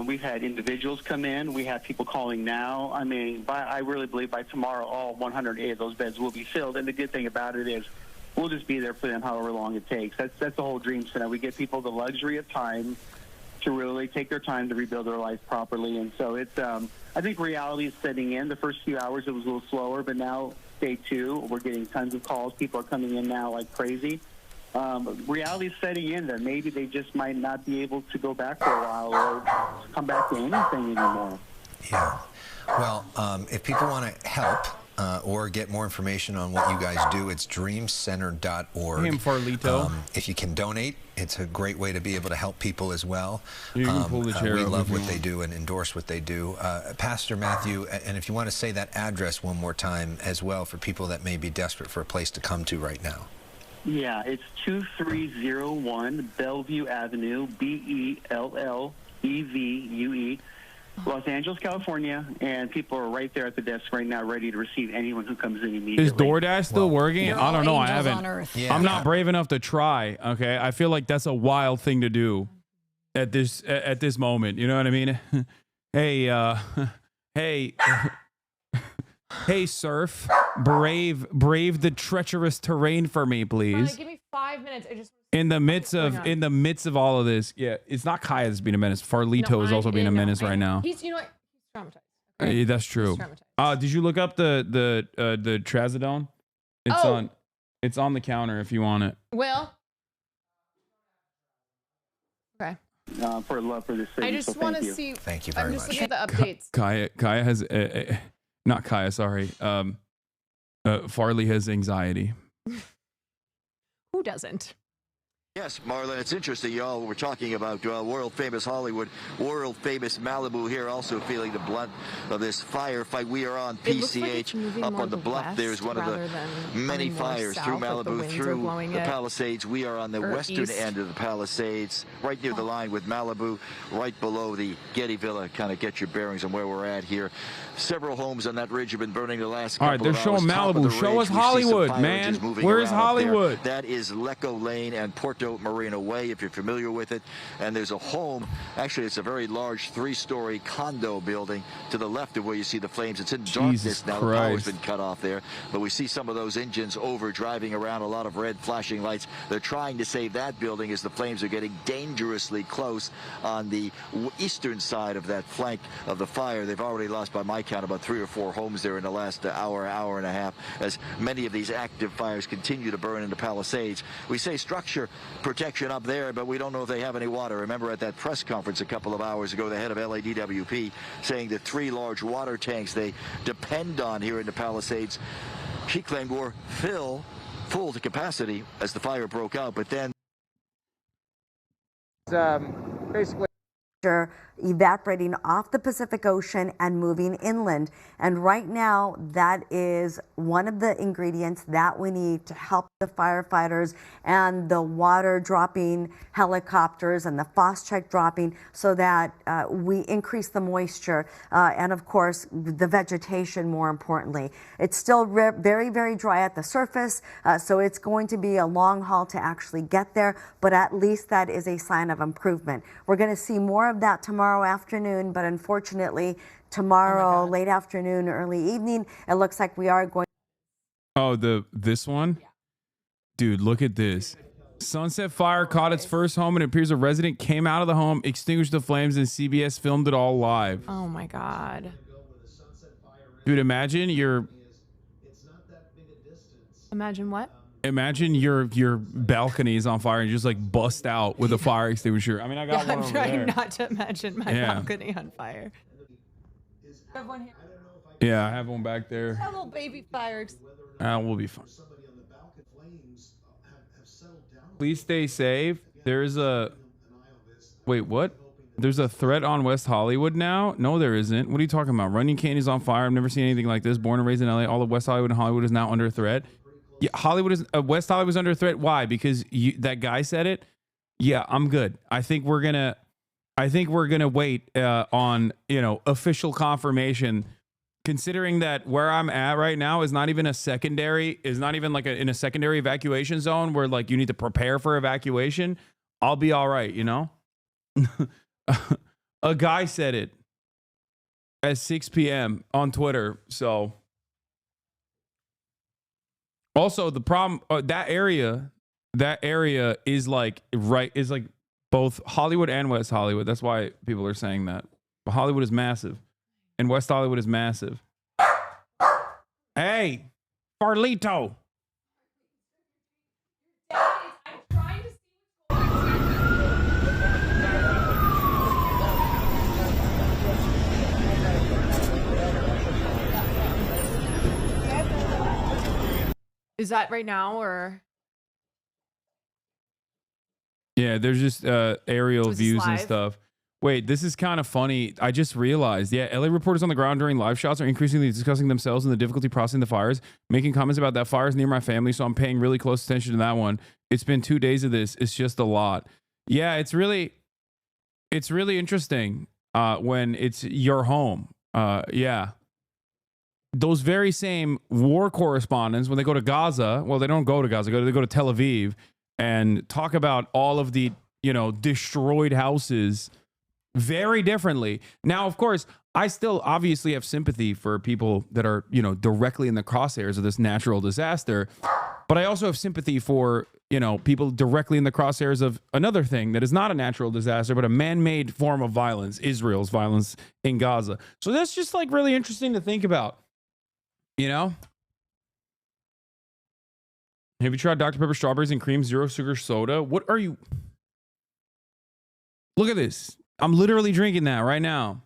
We've had individuals come in. We have people calling now. I mean, I really believe by tomorrow, all 108 of those beds will be filled. And the good thing about it is we'll just be there for them however long it takes. That's the whole Dream Center. We give people the luxury of time to really take their time to rebuild their life properly. And so it's, I think reality is setting in. The first few hours it was a little slower, but now day 2, we're getting tons of calls. People are coming in now like crazy. Reality is setting in that maybe they just might not be able to go back for a while or come back to anything anymore. Yeah. Well, if people want to help or get more information on what you guys do, it's dreamcenter.org. Him Farlito. If you can donate, it's a great way to be able to help people as well. You can pull the chair we up love if you what they do and endorse what they do. Pastor Matthew, and if you want to say that address one more time as well for people that may be desperate for a place to come to right now. Yeah, it's 2301 Bellevue Avenue, Bellevue, Los Angeles, California, and people are right there at the desk right now ready to receive anyone who comes in immediately. Is DoorDash still working? I don't know. I haven't. Yeah. I'm not brave enough to try. Okay, I feel like that's a wild thing to do at this moment. You know what I mean? Hey, hey, surf, brave the treacherous terrain for me, please. Give me 5 minutes. I just in the midst of all of this, yeah, it's not Kaya that's being a menace. Farlito is also being a menace right now. He's, you know what? He's traumatized. Okay? That's true. Did you look up the trazodone? It's on the counter if you want it. Will. Okay. For love for this city. I just want to see. Thank you very much. I'm just looking at the updates. Kaya has not Kaya. Sorry. Farley has anxiety. Who doesn't? Yes, Marlon, it's interesting. Y'all were talking about world-famous Hollywood, world-famous Malibu here, also feeling the blunt of this firefight. We are on PCH, up on the bluff. There's one of the many fires through Malibu, through the Palisades. We are on the western end of the Palisades, right near the line with Malibu, right below the Getty Villa. Kind of get your bearings on where we're at here. Several homes on that ridge have been burning the last couple of hours. All right, they're showing Malibu. Show us Hollywood, man. Where is Hollywood? That is Lecco Lane and Porto Marina Way, if you're familiar with it. And there's a home, actually it's a very large 3-story condo building to the left of where you see the flames. It's in darkness now. The power's been cut off there, but we see some of those engines over driving around, a lot of red flashing lights. They're trying to save that building as the flames are getting dangerously close on the eastern side of that flank of the fire. They've already lost, by my count, about 3 or 4 homes there in the last hour and a half, as many of these active fires continue to burn in the Palisades. We say structure protection up there, but we don't know if they have any water. Remember at that press conference a couple of hours ago, the head of LADWP saying that 3 large water tanks they depend on here in the Palisades, she claimed, were full to capacity as the fire broke out. But then basically evaporating off the Pacific Ocean and moving inland. And right now, that is one of the ingredients that we need to help the firefighters and the water dropping helicopters and the Phos-Check dropping, so that we increase the moisture and, of course, the vegetation, more importantly. It's still very, very dry at the surface, so it's going to be a long haul to actually get there, but at least that is a sign of improvement. We're going to see more of that tomorrow afternoon, but unfortunately tomorrow late afternoon, early evening, it looks like we are going. Oh, this one? Yeah. Dude, look at this. Sunset fire caught its first home, and it appears a resident came out of the home, extinguished the flames, and CBS filmed it all live. Oh my God. Dude, imagine what? Imagine your balcony is on fire and you just like bust out with a fire extinguisher. I mean, I got one I'm over trying there. not to imagine my balcony on fire. I have one here. Yeah, I have one back there. A little baby fire. We'll be fine. Please stay safe. There's a... Wait, what? There's a threat on West Hollywood now? No, there isn't. What are you talking about? Runyon Canyon is on fire. I've never seen anything like this. Born and raised in LA. All of West Hollywood and Hollywood is now under threat. Yeah, West Hollywood is under threat. Why? Because that guy said it. Yeah, I'm good. I think we're gonna wait on official confirmation. Considering that where I'm at right now is not even in a secondary evacuation zone where like you need to prepare for evacuation. I'll be all right. A guy said it at 6 p.m. on Twitter. So. Also, the problem that area is like both Hollywood and West Hollywood. That's why people are saying that. But Hollywood is massive, and West Hollywood is massive. Hey, Farlito. Is that right now or? Yeah, there's just aerial views and stuff. Wait, this is kind of funny. I just realized. Yeah, LA reporters on the ground during live shots are increasingly discussing themselves and the difficulty processing the fires, making comments about that fires near my family, so I'm paying really close attention to that one. It's been 2 days of this. It's just a lot. Yeah, it's really interesting when it's your home. Yeah. Those very same war correspondents, when they go to Gaza, well, they don't go to Gaza, they go to Tel Aviv and talk about all of the, destroyed houses very differently. Now, of course, I still obviously have sympathy for people that are, directly in the crosshairs of this natural disaster. But I also have sympathy for, people directly in the crosshairs of another thing that is not a natural disaster, but a man-made form of violence, Israel's violence in Gaza. So that's just like really interesting to think about. Have you tried Dr. Pepper strawberries and cream zero sugar soda? What are you? Look at this. I'm literally drinking that right now.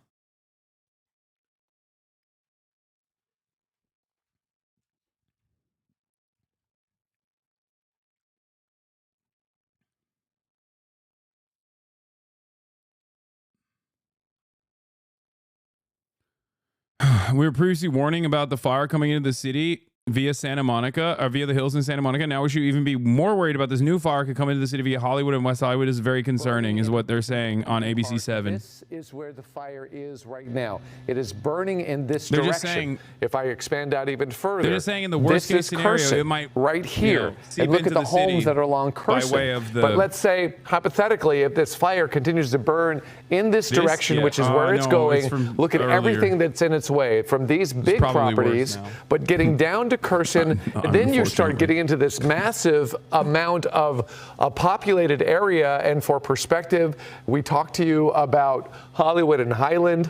We were previously warning about the fire coming into the city via Santa Monica, or via the hills in Santa Monica. Now we should even be more worried about this new fire could come into the city via Hollywood and West Hollywood. Is very concerning, is what they're saying on ABC 7. This is where the fire is right now. It is burning in this They're direction. just saying, if I expand out even further, they're just saying in the worst case scenario, Carson, it might right here. seep And look into at the homes that are along Carson. by way of the. But let's say, hypothetically, if this fire continues to burn in this direction, yeah. which is where it's No, going, it's from look at earlier. everything that's in its way from these big probably properties, worse now. but getting down to Carson, then you start getting into this massive amount of a populated area. And for perspective, we talked to you about Hollywood and Highland.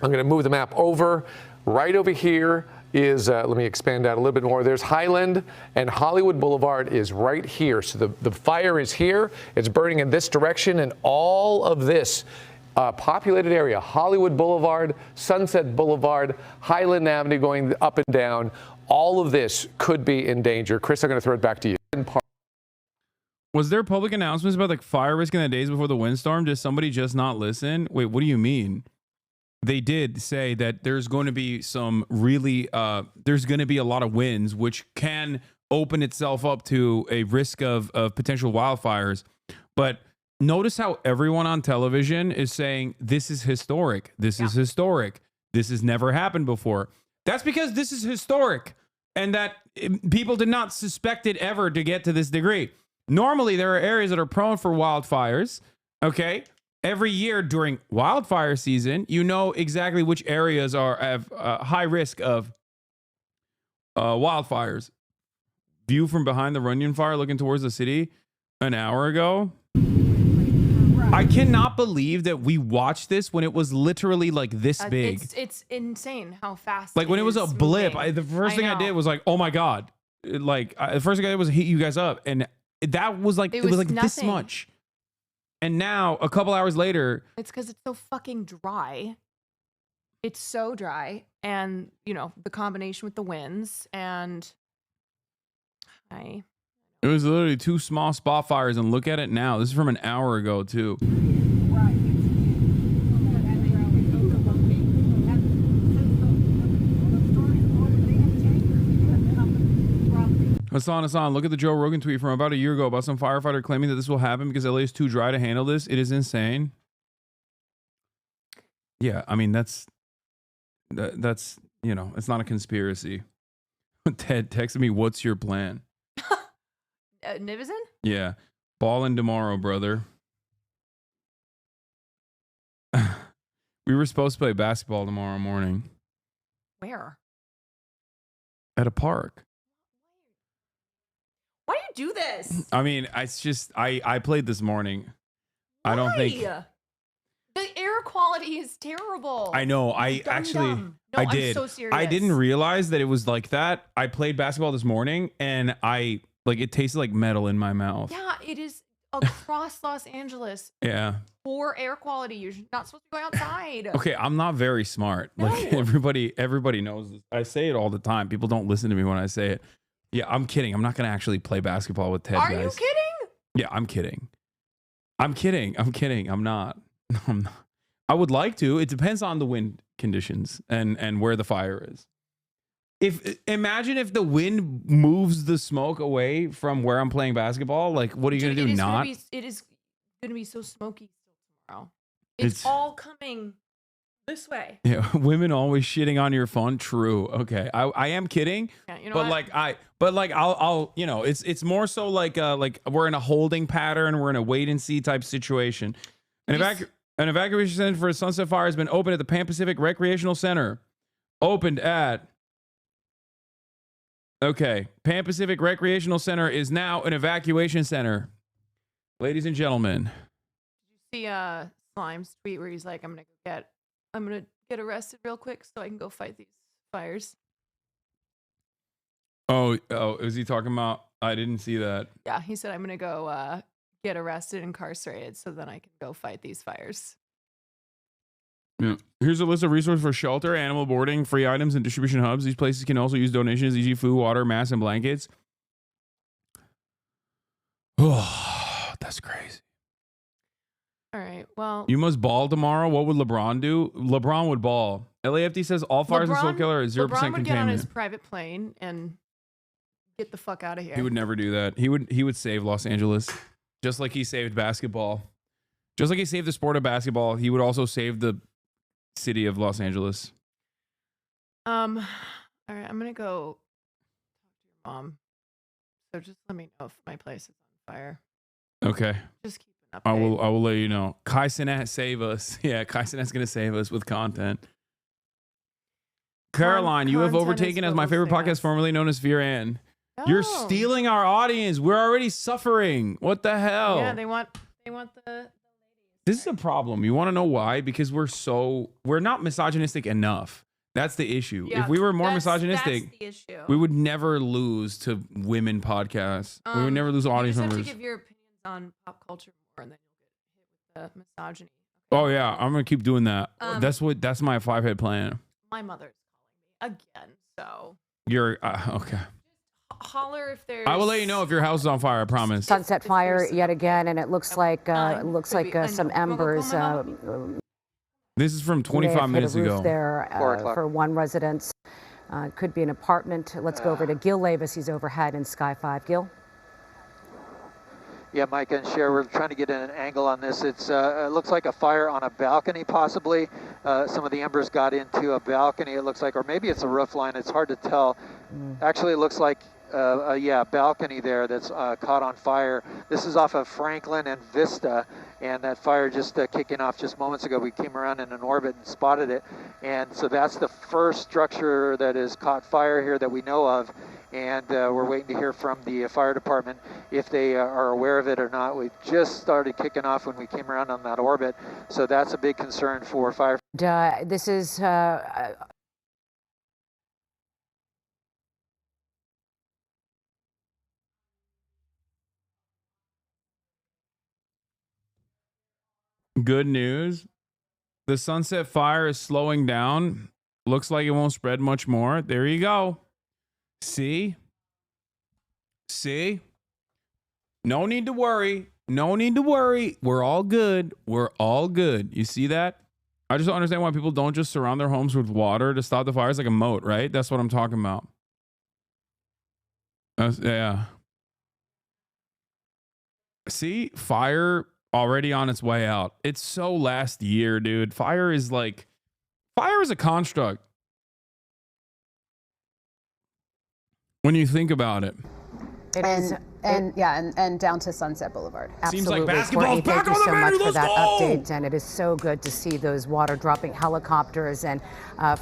I'm going to move the map over. Right over here is, let me expand out a little bit more. There's Highland, and Hollywood Boulevard is right here. So the fire is here. It's burning in this direction, and all of this populated area, Hollywood Boulevard, Sunset Boulevard, Highland Avenue going up and down, all of this could be in danger. Chris, I'm going to throw it back to you. Was there public announcements about the fire risk in the days before the windstorm? Did somebody just not listen? Wait, what do you mean? They did say that there's going to be some really, there's going to be a lot of winds, which can open itself up to a risk of potential wildfires. But notice how everyone on television is saying, this is historic. This is historic. This has never happened before. That's because this is historic, and that people did not suspect it ever to get to this degree. Normally, there are areas that are prone for wildfires, okay? Every year during wildfire season, you know exactly which areas have high risk of wildfires. View from behind the Runyon fire looking towards the city an hour ago. I cannot believe that we watched this when it was literally like this big. It's insane how fast. Like when it was a blip, the first thing I did was like, oh my God. Like the first thing I did was hit you guys up. And that was like, it was like this much. And now a couple hours later. It's because it's so fucking dry. It's so dry. And, you know, the combination with the winds and it was literally 2 small spot fires, and look at it now. This is from an hour ago, too. Hassan, look at the Joe Rogan tweet from about a year ago about some firefighter claiming that this will happen because LA is too dry to handle this. It is insane. Yeah, I mean, that's you know, it's not a conspiracy. Ted texted me, what's your plan? Nivison? Yeah. Ballin' tomorrow, brother. We were supposed to play basketball tomorrow morning. Where? At a park. Why do you do this? I mean, it's just, I played this morning. Why? I don't think. The air quality is terrible. I know. I actually, No, I did. I'm so serious. I didn't realize that it was like that. I played basketball this morning, and it tasted like metal in my mouth. Yeah, it is across Los Angeles. Yeah. Poor air quality. You're not supposed to go outside. Okay, I'm not very smart. No. Like everybody knows this. I say it all the time. People don't listen to me when I say it. Yeah, I'm kidding. I'm not gonna actually play basketball with Ted, Are guys. you kidding? Yeah, I'm kidding. I'm kidding. I'm not. I would like to. It depends on the wind conditions and where the fire is. Imagine if the wind moves the smoke away from where I'm playing basketball. Like, what are you gonna do? It is gonna be so smoky tomorrow. It's all coming this way. Yeah, women always shitting on your phone. True. Okay, I am kidding. Yeah, you know but what? I'll you know, it's more so like we're in a holding pattern. We're in a wait and see type situation. An evacuation center for a Sunset Fire has been opened at the Pan Pacific Recreational Center. Opened at. Okay, Pan Pacific Recreational Center is now an evacuation center. Ladies and gentlemen. See Slime's tweet where he's like, I'm gonna get arrested real quick so I can go fight these fires. Oh, is he talking about? I didn't see that. Yeah, he said I'm gonna go get arrested, incarcerated, so then I can go fight these fires. Yeah. Here's a list of resources for shelter, animal boarding, free items, and distribution hubs. These places can also use donations, e.g. food, water, masks, and blankets. Oh, that's crazy. All right. Well, You must ball tomorrow. What would LeBron do? LeBron would ball. LAFD says all fires in Soul Killer are 0% LeBron would get on his containment. private plane and get the fuck out of here. He would never do that. He would save Los Angeles, just like he saved basketball. Just like he saved the sport of basketball, he would also save the city of Los Angeles. All right. I'm gonna go talk to your mom. So just let me know if my place is on fire. Okay. Just keep an update. I will let you know. Kai Cenat save us. Yeah, Kai Cenat's gonna save us with content. Caroline, you have content overtaken is as my what favorite will podcast, save us. formerly known as Fear Ann. You're stealing our audience. We're already suffering. What the hell? Yeah, they want the. This is a problem. You want to know why? Because we're not misogynistic enough. That's the issue. Yeah, if we were more that's misogynistic, the issue. we would never lose to women podcasts. We would never lose audience You just members. have to give your opinions on pop culture more, and then you'll get hit with the misogyny. Oh yeah, I'm gonna keep doing that. Um, That's my 5-head plan. My mother's calling me again, so You're okay. holler if there's. I will let you know if your house is on fire. I promise. Sunset fire yet again, and it looks like some embers. This is from 25 minutes ago. There for one residence. Could be an apartment. Let's go over to Gil Lavis. He's overhead in Sky 5. Gil. Yeah, Mike and Cher, we're trying to get an angle on this. It looks like a fire on a balcony, possibly. Some of the embers got into a balcony, it looks like, or maybe it's a roof line. It's hard to tell. Actually, it looks like a balcony there that's caught on fire. This is off of Franklin and Vista, and that fire just kicking off just moments ago. We came around in an orbit and spotted it, and so that's the first structure that has caught fire here that we know of. And we're waiting to hear from the fire department if they are aware of it or not. We just started kicking off when we came around on that orbit, so that's a big concern for fire. This is. Good news. The Sunset Fire is slowing down. Looks like it won't spread much more. There you go. See? No need to worry. No need to worry. We're all good. We're all good. You see that? I just don't understand why people don't just surround their homes with water to stop the fires like a moat, right? That's what I'm talking about. Yeah. See? Fire already on its way out. It's so last year, dude. Fire is a construct. When you think about it. And down to Sunset Boulevard. Seems like Absolutely. basketball's Courtney, back thank on you the so much menu. for Let's that go! update, and it is so good to see those water dropping helicopters and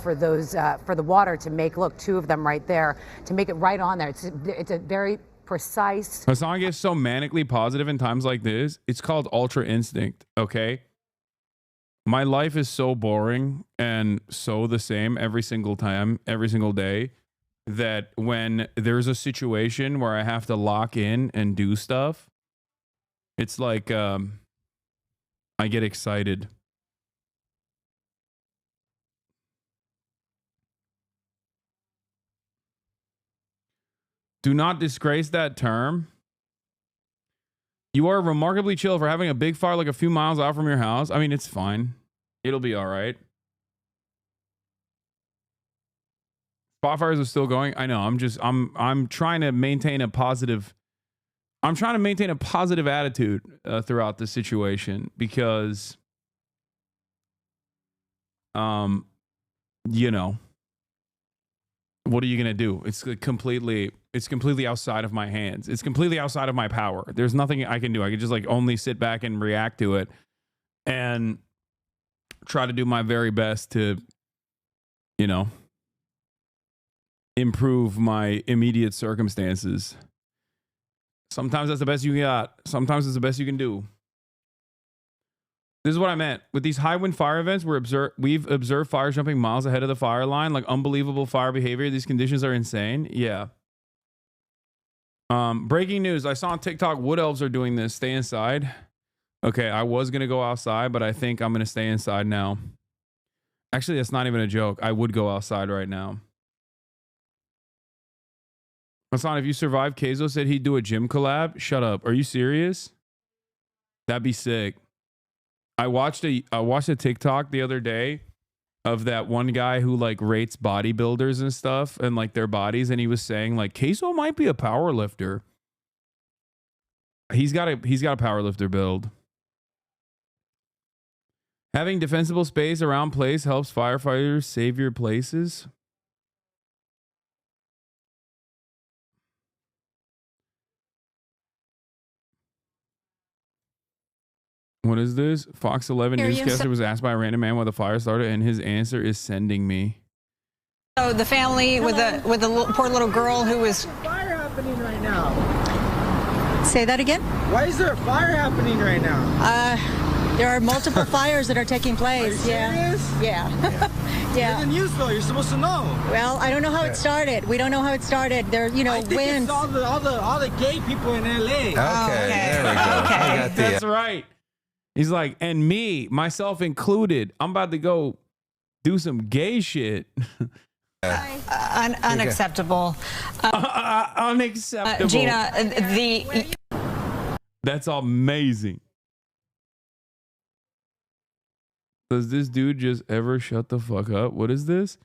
for the water to make, look, two of them right there, to make it right on there. It's a very precise. Hasan gets so manically positive in times like this. It's called ultra instinct, okay? My life is so boring and so the same every single time, every single day, that when there's a situation where I have to lock in and do stuff, it's like I get excited. Do not disgrace that term. You are remarkably chill for having a big fire like a few miles out from your house. I mean, it's fine. It'll be all right. Spot fires are still going. I know. I'm trying to maintain a positive. I'm trying to maintain a positive attitude throughout the situation because, you know, what are you gonna do? It's completely outside of my hands. It's completely outside of my power. There's nothing I can do. I can just like only sit back and react to it and try to do my very best to, you know, improve my immediate circumstances. Sometimes that's the best you got. Sometimes it's the best you can do. This is what I meant. With these high wind fire events, we've observed fires jumping miles ahead of the fire line, like unbelievable fire behavior. These conditions are insane. Yeah. Breaking news. I saw on TikTok wood elves are doing this. Stay inside. Okay, I was going to go outside, but I think I'm going to stay inside now. Actually, that's not even a joke. I would go outside right now. Hasan, if you survive, Keizo said he'd do a gym collab. Shut up. Are you serious? That'd be sick. I watched a TikTok the other day of that one guy who like rates bodybuilders and stuff and like their bodies, and he was saying like Queso might be a power lifter. He's got a power lifter build. Having defensible space around place helps firefighters save your places. What is this? Fox 11 newscaster was asked by a random man why the fire started, and his answer is sending me. So the family with the poor little girl who was. Fire happening right now. Say that again? Why is there a fire happening right now? There are multiple fires that are taking place. Are you serious? Yeah. You're the news though. You're supposed to know. Well, I don't know how it started. We don't know how it started. There, you know, I think winds. It's all the gay people in LA. Okay, there we go. Okay, that's right. He's like, and me, myself included, I'm about to go do some gay shit. Unacceptable. Unacceptable. Gina, That's amazing. Does this dude just ever shut the fuck up? What is this?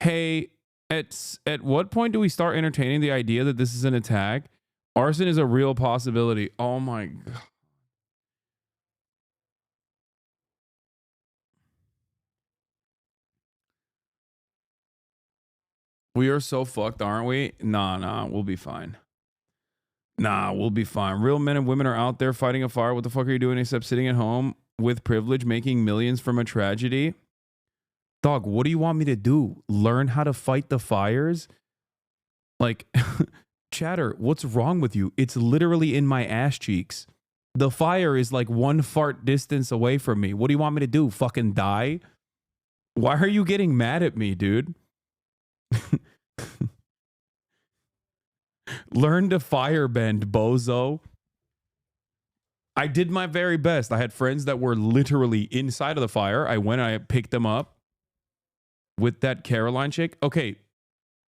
Hey, at what point do we start entertaining the idea that this is an attack? Arson is a real possibility. Oh my God. We are so fucked, aren't we? Nah, we'll be fine. Nah, we'll be fine. Real men and women are out there fighting a fire. What the fuck are you doing except sitting at home with privilege, making millions from a tragedy? Dog, what do you want me to do? Learn how to fight the fires? Like, Chatter, what's wrong with you? It's literally in my ass cheeks. The fire is like one fart distance away from me. What do you want me to do? Fucking die? Why are you getting mad at me, dude? Learn to firebend, bozo. I did my very best. I had friends that were literally inside of the fire. I went and I picked them up with that Caroline chick. Okay,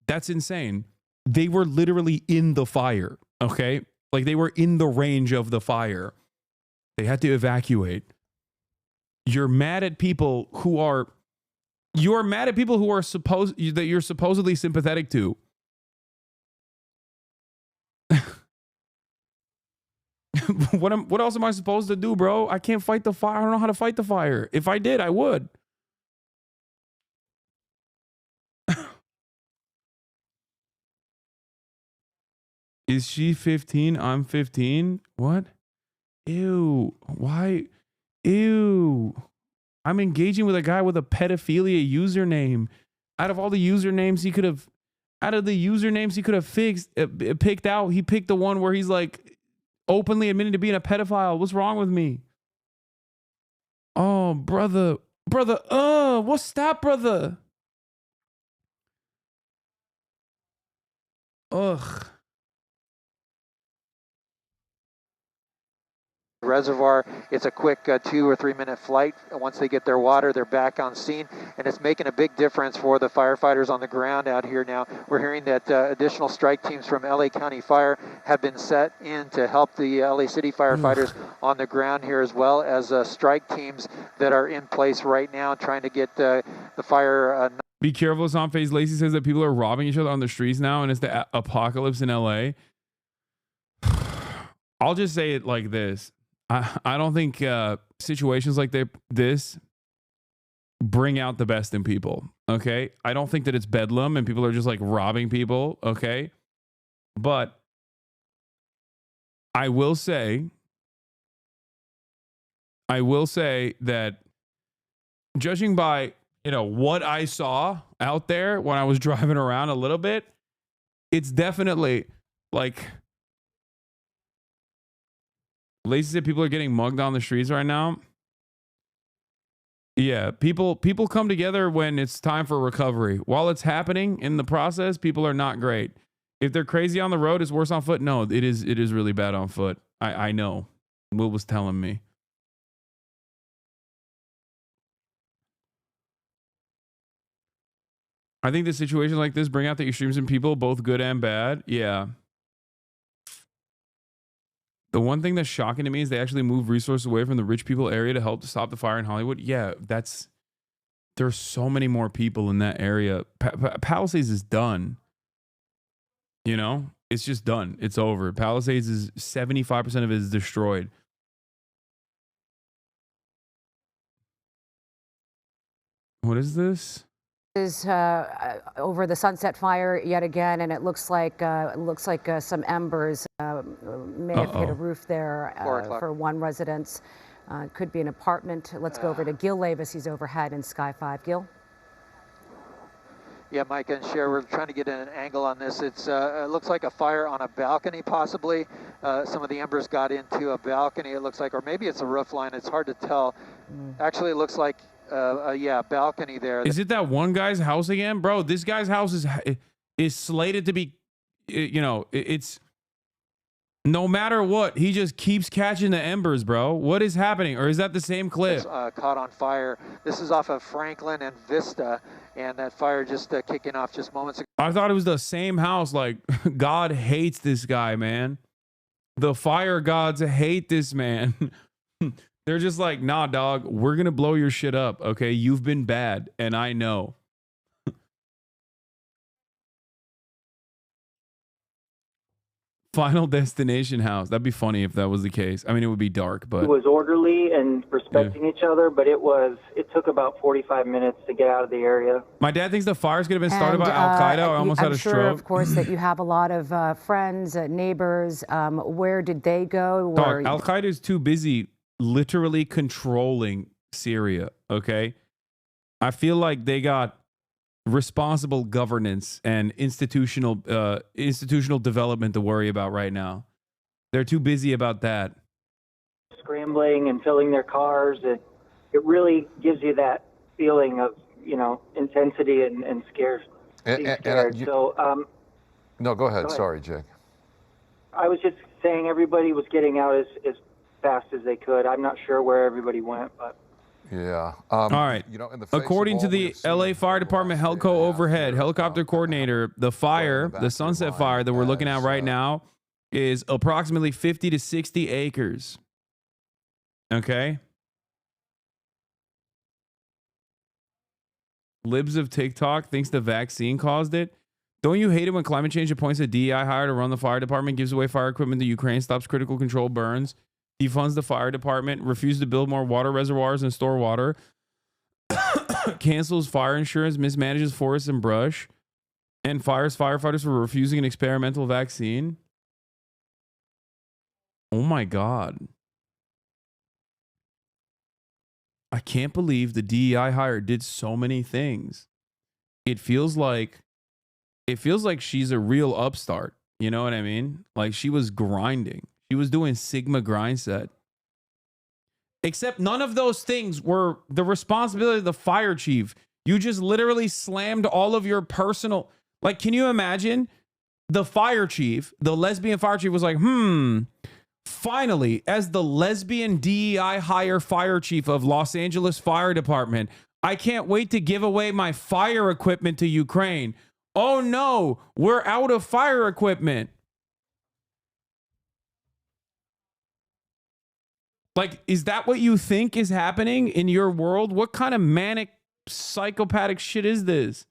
that's insane. They were literally in the fire, okay? Like they were in the range of the fire. They had to evacuate. You're mad at people who are that you're supposedly sympathetic to. What else am I supposed to do, bro? I can't fight the fire. I don't know how to fight the fire. If I did, I would. Is she 15? I'm 15. What? Ew. Why? Ew. I'm engaging with a guy with a pedophilia username. Out of all the usernames he could have picked out, he picked the one where he's like openly admitting to being a pedophile. What's wrong with me? Oh, brother, what's that, brother? Ugh. Reservoir. It's a quick 2 or 3 minute flight. Once they get their water, they're back on scene, and it's making a big difference for the firefighters on the ground out here now. We're hearing that additional strike teams from LA County Fire have been set in to help the LA City firefighters on the ground here, as well as strike teams that are in place right now trying to get the fire. Be careful, Hassan Face. Lacey says that people are robbing each other on the streets now, and it's the apocalypse in LA. I'll just say it like this. I don't think situations like this bring out the best in people, okay? I don't think that it's bedlam and people are just like robbing people, okay? But I will say that judging by, what I saw out there when I was driving around a little bit, it's definitely like... Lacey said people are getting mugged on the streets right now. Yeah, people come together when it's time for recovery. While it's happening in the process, people are not great. If they're crazy on the road, it's worse on foot. No, it is really bad on foot. I know. Will was telling me. I think the situations like this bring out the extremes in people, both good and bad. Yeah. The one thing that's shocking to me is they actually move resources away from the rich people area to help to stop the fire in Hollywood. Yeah, there's so many more people in that area. Palisades is done. You know, it's just done. It's over. Palisades is 75% of it is destroyed. What is this? Is over the Sunset Fire yet again, and it looks like some embers may have hit a roof there for one residence. Could be an apartment. Let's go over to Gil Lavis. He's overhead in Sky 5. Gil. Yeah, Mike and Cher, we're trying to get an angle on this. It looks like a fire on a balcony, possibly. Some of the embers got into a balcony, it looks like, or maybe it's a roof line. It's hard to tell. Actually, it looks like a balcony there. Is it that one guy's house again, bro? This guy's house is slated to be, you know, it's no matter what, he just keeps catching the embers, bro. What is happening? Or is that the same clip? Caught on fire. This is off of Franklin and Vista, and that fire just kicking off just moments ago. I thought it was the same house. Like, God hates this guy, man. The fire gods hate this man. They're just like, nah, dog, we're going to blow your shit up, okay? You've been bad, and I know. Final Destination house. That'd be funny if that was the case. I mean, it would be dark, but... It was orderly and respecting each other, but it took about 45 minutes to get out of the area. My dad thinks the fires could have been started by Al-Qaeda. I almost had a stroke. I'm sure, of course, that you have a lot of friends, neighbors. Where did they go? Dog, Al-Qaeda is too busy literally controlling Syria, okay? I feel like they got responsible governance and institutional development to worry about right now. They're too busy about that. Scrambling and filling their cars. It really gives you that feeling of, you know, intensity and scared. No, go ahead. Sorry, Jake. I was just saying everybody was getting out as fast as they could. I'm not sure where everybody went, but... Yeah. All right. You know, in the according to the LA Fire Department Helco overhead helicopter coordinator, the fire, the Sunset Fire that we're looking at right now, is approximately 50 to 60 acres. Okay. Libs of TikTok thinks the vaccine caused it. Don't you hate it when climate change appoints a DEI hire to run the fire department, gives away fire equipment to Ukraine, stops critical control burns, defunds the fire department, refuses to build more water reservoirs and store water, cancels fire insurance, mismanages forests and brush, and fires firefighters for refusing an experimental vaccine? Oh my God. I can't believe the DEI hire did so many things. It feels like she's a real upstart. You know what I mean? Like, she was grinding. She was doing Sigma grind set. Except none of those things were the responsibility of the fire chief. You just literally slammed all of your personal... Like, can you imagine? The fire chief, the lesbian fire chief was like, finally, as the lesbian DEI hire fire chief of Los Angeles Fire Department, I can't wait to give away my fire equipment to Ukraine. Oh no, we're out of fire equipment. Like, is that what you think is happening in your world? What kind of manic, psychopathic shit is this?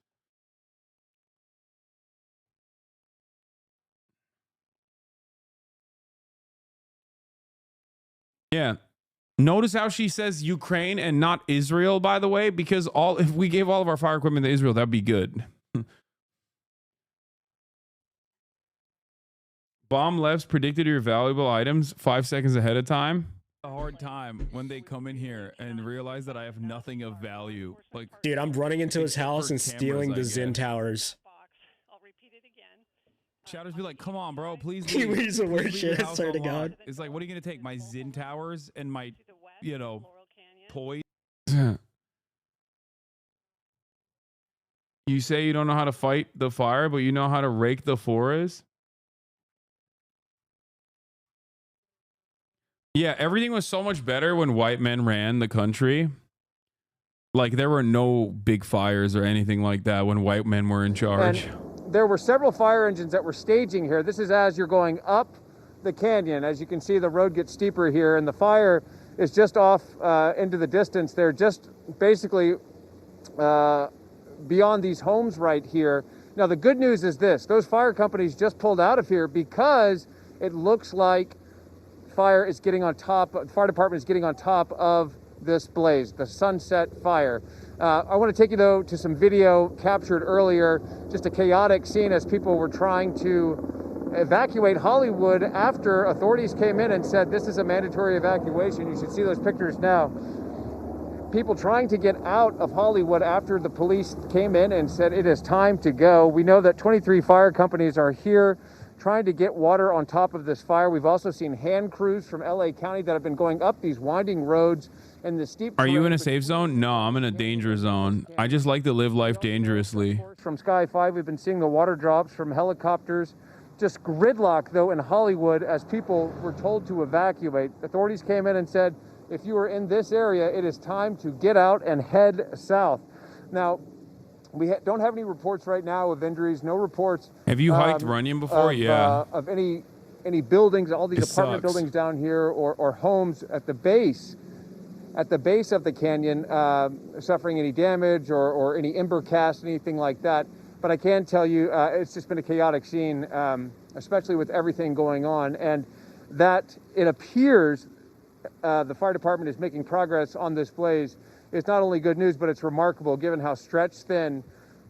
Yeah. Notice how she says Ukraine and not Israel, by the way, because if we gave all of our fire equipment to Israel, that'd be good. Bomb Lefts predicted your valuable items 5 seconds ahead of time. A hard time when they come in here and realize that I have nothing of value. Like, dude, I'm running into his house and stealing the Zin towers. Shadows be like, come on, bro, please. He reads the word shit, I swear to God. It's like, what are you going to take? My Zin towers and my, you know, toys? You say you don't know how to fight the fire, but you know how to rake the forest? Yeah, everything was so much better when white men ran the country. Like, there were no big fires or anything like that when white men were in charge. And there were several fire engines that were staging here. This is as you're going up the canyon. As you can see, the road gets steeper here, and the fire is just off into the distance. They're just basically beyond these homes right here. Now, the good news is this. Those fire companies just pulled out of here because it looks like fire department is getting on top of this blaze, the Sunset Fire. I want to take you, though, to some video captured earlier, just a chaotic scene as people were trying to evacuate Hollywood after authorities came in and said this is a mandatory evacuation. You should see those pictures now. People trying to get out of Hollywood after the police came in and said it is time to go. We know that 23 fire companies are here trying to get water on top of this fire. We've also seen hand crews from LA County that have been going up these winding roads and the steep. Are you in a safe zone? No, I'm in a danger zone. I just like to live life dangerously. From Sky 5, we've been seeing the water drops from helicopters. Just gridlock, though, in Hollywood as people were told to evacuate. Authorities came in and said, if you are in this area, it is time to get out and head south. Now, we don't have any reports right now of injuries, no reports. Have you hiked Runyon before? Yeah. Of any buildings, all these apartment buildings down here or homes at the base of the canyon suffering any damage or any ember cast, anything like that. But I can tell you it's just been a chaotic scene, especially with everything going on. And that it appears the fire department is making progress on this blaze. It's not only good news, but it's remarkable given how stretched thin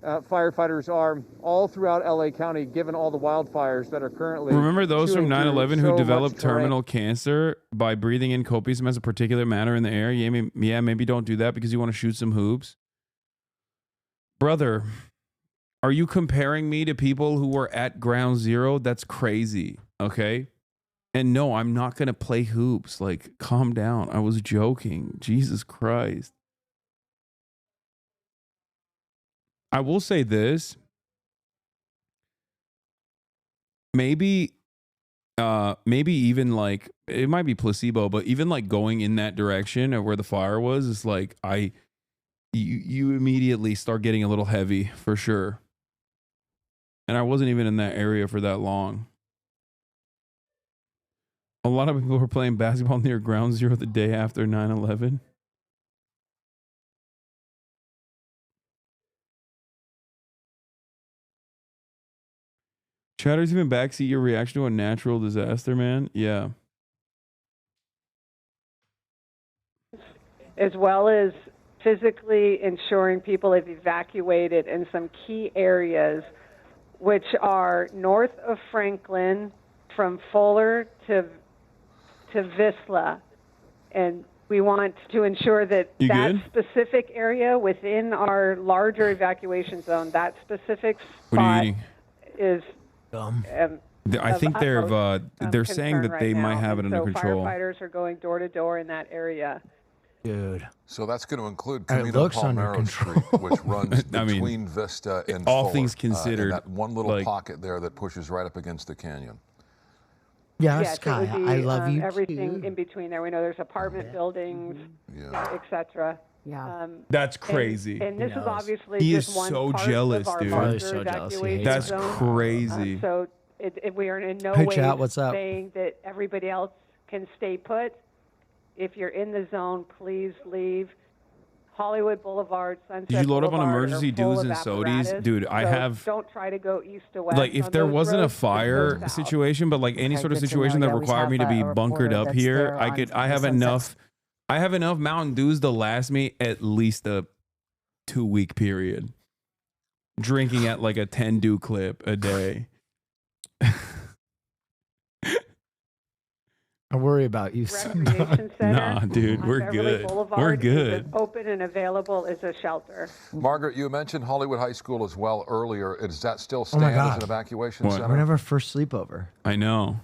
firefighters are all throughout LA County, given all the wildfires that are currently. Remember those from 9/11 who developed terminal terrain. cancer by breathing in copious amounts of particulate matter in the air? Yeah, maybe don't do that because you want to shoot some hoops. Brother, are you comparing me to people who were at ground zero? That's crazy, okay? And no, I'm not going to play hoops. Like, calm down. I was joking. Jesus Christ. I will say this. Maybe even like, it might be placebo, but even like going in that direction of where the fire was, is like, you immediately start getting a little heavy for sure. And I wasn't even in that area for that long. A lot of people were playing basketball near ground zero the day after 9/11. Chatter's even backseat your reaction to a natural disaster, man. Yeah. As well as physically ensuring people have evacuated in some key areas, which are north of Franklin, from Fuller to Visla, and we want to ensure that specific area within our larger evacuation zone, that specific spot is. I think they're saying that they might have it under control. Firefighters are going door to door in that area. Dude. So that's going to include Camino Palmero Street, which runs between Vista and all Fuller, things considered, that one little pocket there that pushes right up against the canyon. Yes, Sky, it would be, I love you everything too. in between there. We know there's apartment buildings, etc. Yeah, that's crazy. And this is obviously he just is one so part jealous, of our dude. larger evacuation That's zone. crazy. So we are in no Hey, way chat, what's up? saying that everybody else can stay put. If you're in the zone, please leave. Hollywood Boulevard, Sunset Did you load up on Boulevard emergency are full dues of and sodies? apparatus, Dude, I so have... Don't try to go east to west. Like, if on there those wasn't a roads, fire south. situation, but like any Okay, sort of good to situation know. that Yeah, we required me have to be a bunkered reporter up that's here, there on I have the enough. I have enough Mountain Dews to last me at least a 2-week period. Drinking at like a 10 dew clip a day. I worry about you. Recreation Center. Nah, dude, on we're Beverly good. Boulevard We're is good. open and available as a shelter. Margaret, you mentioned Hollywood High School as well earlier. Does that still Oh my stand as God. an evacuation What? center? We're gonna have our first sleepover. I know.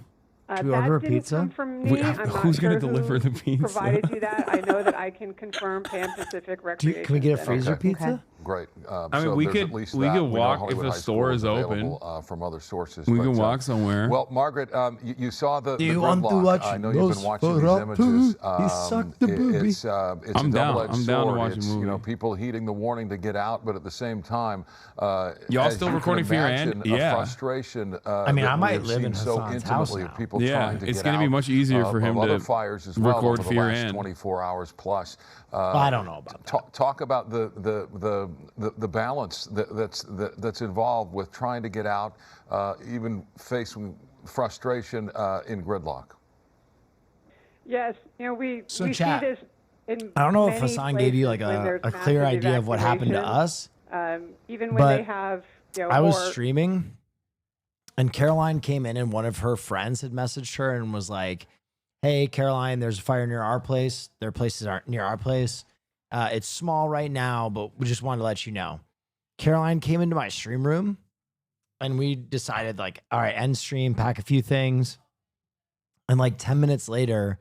Should we That order a didn't pizza? come from me. I'm not Who's sure gonna deliver who the pizza? provided you that. I know that I can confirm Pan Pacific Recreation Can we get a Center. freezer pizza? Great. I mean, we could walk if the store is open. From other sources. We can walk somewhere. Well, Margaret, you saw the Do you want to watch I know you've been watching these images. He sucked the booby. It's a I'm down. double-edged I'm down to sword. watch a It's, movie. you know, people heeding the warning to get out, but at the same time, y'all as still you recording can for your imagine, end? Yeah. frustration. I mean, I that we might have live seen in so Hasan's house intimately now. of people Yeah, trying to it's get gonna be out much easier for him of to other fires as well record over for the your last end. 24 hours plus. I don't know about that. Talk about the balance that's involved with trying to get out, even facing frustration in gridlock. Yes, you know, we see chat, this in I don't know if many Hasan gave you like places when a there's clear massive idea of what happened to evacuation. us. Even when they have, you know, I was more streaming, and Caroline came in, and one of her friends had messaged her and was like, "Hey, Caroline, there's a fire near our place. Their places aren't near our place. It's small right now, but we just wanted to let you know." Caroline came into my stream room, and we decided, like, all right, end stream, pack a few things. And like 10 minutes later,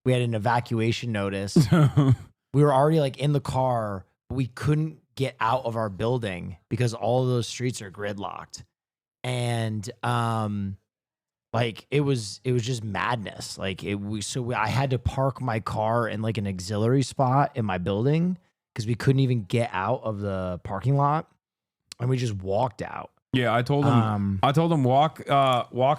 we had an evacuation notice. We were already like in the car, but we couldn't get out of our building because all of those streets are gridlocked. And like it was just madness. Like I had to park my car in like an auxiliary spot in my building because we couldn't even get out of the parking lot, and we just walked out. Yeah, I told him. Walk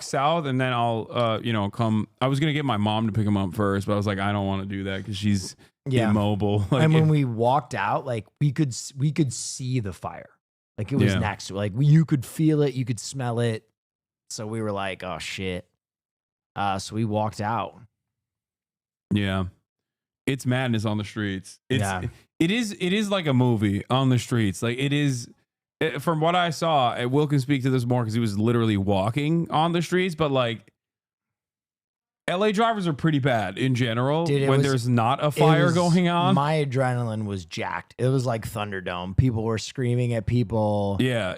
south, and then I'll come. I was gonna get my mom to pick him up first, but I was like, I don't want to do that because she's immobile. Like, and when we walked out, like we could see the fire. Like it was next to it. Like you could feel it, you could smell it. So we were like, oh shit. So we walked out. Yeah. It's madness on the streets. It is like a movie on the streets. Like it is. From what I saw, and Will can speak to this more because he was literally walking on the streets, but like LA drivers are pretty bad in general. Dude, when there's not a fire going on. My adrenaline was jacked. It was like Thunderdome. People were screaming at people. Yeah.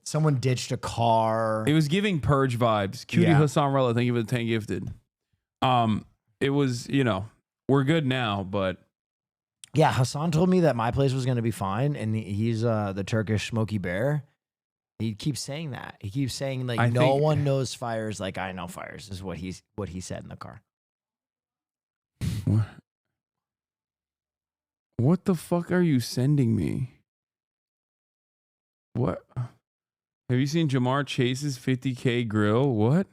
Someone ditched a car. It was giving Purge vibes. Cutie Hasan Rella, thank you for the 10 gifted. It was, we're good now, but yeah, Hasan told me that my place was going to be fine, and he's the Turkish Smokey Bear. He keeps saying that. He keeps saying like no one knows fires like I know fires is what he said in the car. What the fuck are you sending me? What? Have you seen Jamar Chase's 50K grill? What?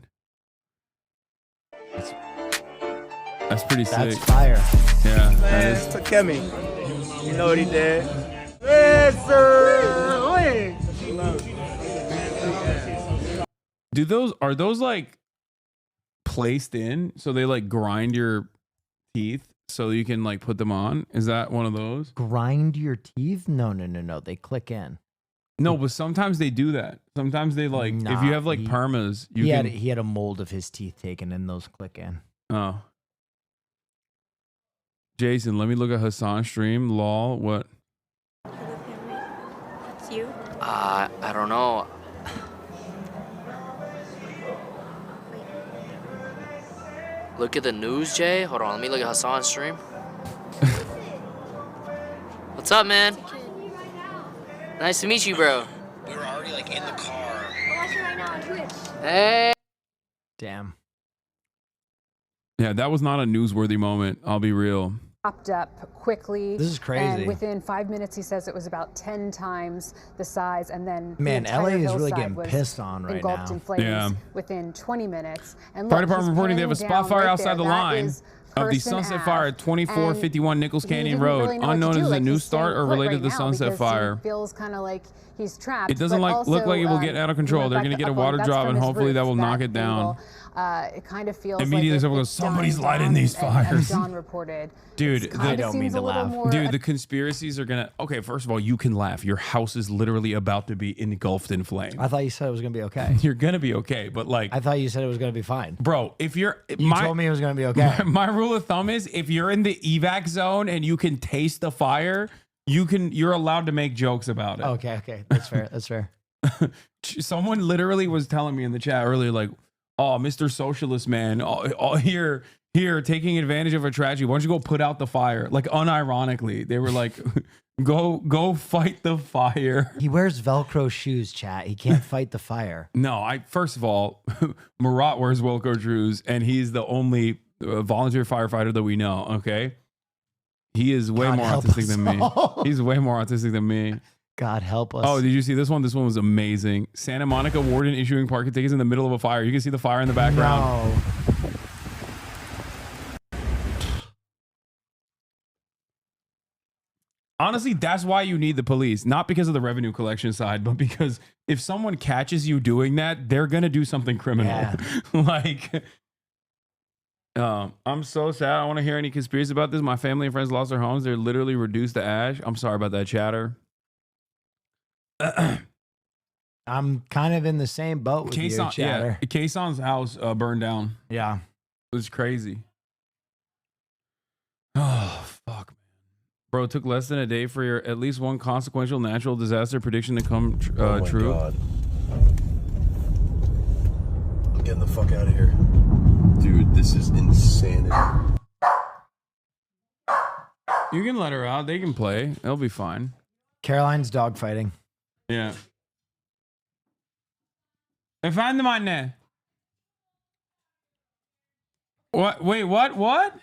That's pretty sick. That's fire. Yeah. Man, took Kemi. You know what he did? Yes, sir. Are those like placed in so they like grind your teeth so you can like put them on? Is that one of those? Grind your teeth? No. They click in. No, but sometimes they do that. Sometimes they like if you have like permas, he had a mold of his teeth taken and those click in. Oh. Jason, let me look at Hasan's stream. Lol, what? It's you? I don't know. Look at the news, Jay. Hold on, let me look at Hasan's stream. What's up, man? Nice to meet you, bro. We were already like in the car. I'm watching right now on Twitch. Hey. Damn. Yeah, that was not a newsworthy moment. I'll be real. Popped up quickly. This is crazy. And within 5 minutes, he says it was about 10 times the size, and then man, the entire LA is really hillside getting was pissed on right engulfed now. in flames Yeah. within 20 minutes. And Fire look, department he's reporting they have a panning spot down fire right outside there. the That line is of the Person Sunset Ave. Fire at 2451 Nichols He Canyon didn't Road, really know what unknown to do. as a Like, news he's start staying or put related right to the now Sunset because Fire. He feels kind of like he's trapped. It doesn't but look like it will get also, out of control. They're back going to get a up on- water that's drop, from and his hopefully that roof, will knock it down. angle. It kind of feels Immediately like someone it's goes, somebody's dying lighting down, these and fires. John reported. Dude, I don't mean to laugh. Dude, the conspiracies are gonna. Okay, first of all, you can laugh. Your house is literally about to be engulfed in flames. I thought you said it was gonna be okay. You're gonna be okay, but like, I thought you said it was gonna be fine. bro, if you're, You told me it was gonna be okay. My rule of thumb is if you're in the evac zone and you can taste the fire, you're allowed to make jokes about it. Okay, that's fair. That's fair. Someone literally was telling me in the chat earlier, like, oh, Mr. Socialist man, all here taking advantage of a tragedy. Why don't you go put out the fire? Like, unironically, they were like, Go fight the fire. He wears Velcro shoes, chat. He can't fight the fire. No, first of all, Marat wears Velcro shoes, and he's the only volunteer firefighter that we know. Okay, he is way God more help autistic us than me. all. He's way more autistic than me. God help us. Oh, did you see this one? This one was amazing. Santa Monica warden issuing parking tickets in the middle of a fire. You can see the fire in the background. No. Honestly, that's why you need the police. Not because of the revenue collection side, but because if someone catches you doing that, they're going to do something criminal. Yeah. Like, I'm so sad. I don't want to hear any conspiracy about this. My family and friends lost their homes. They're literally reduced to ash. I'm sorry about that, chatter. I'm kind of in the same boat with you, chatter. Yeah, Kayson's house burned down. Yeah. It was crazy. Oh, fuck, man. Bro, it took less than a day for your at least one consequential natural disaster prediction to come true. God. I'm getting the fuck out of here. Dude, this is insanity. You can let her out. They can play. They'll be fine. Caroline's dogfighting. Yeah. Efendim anne. What? Wait, what? What?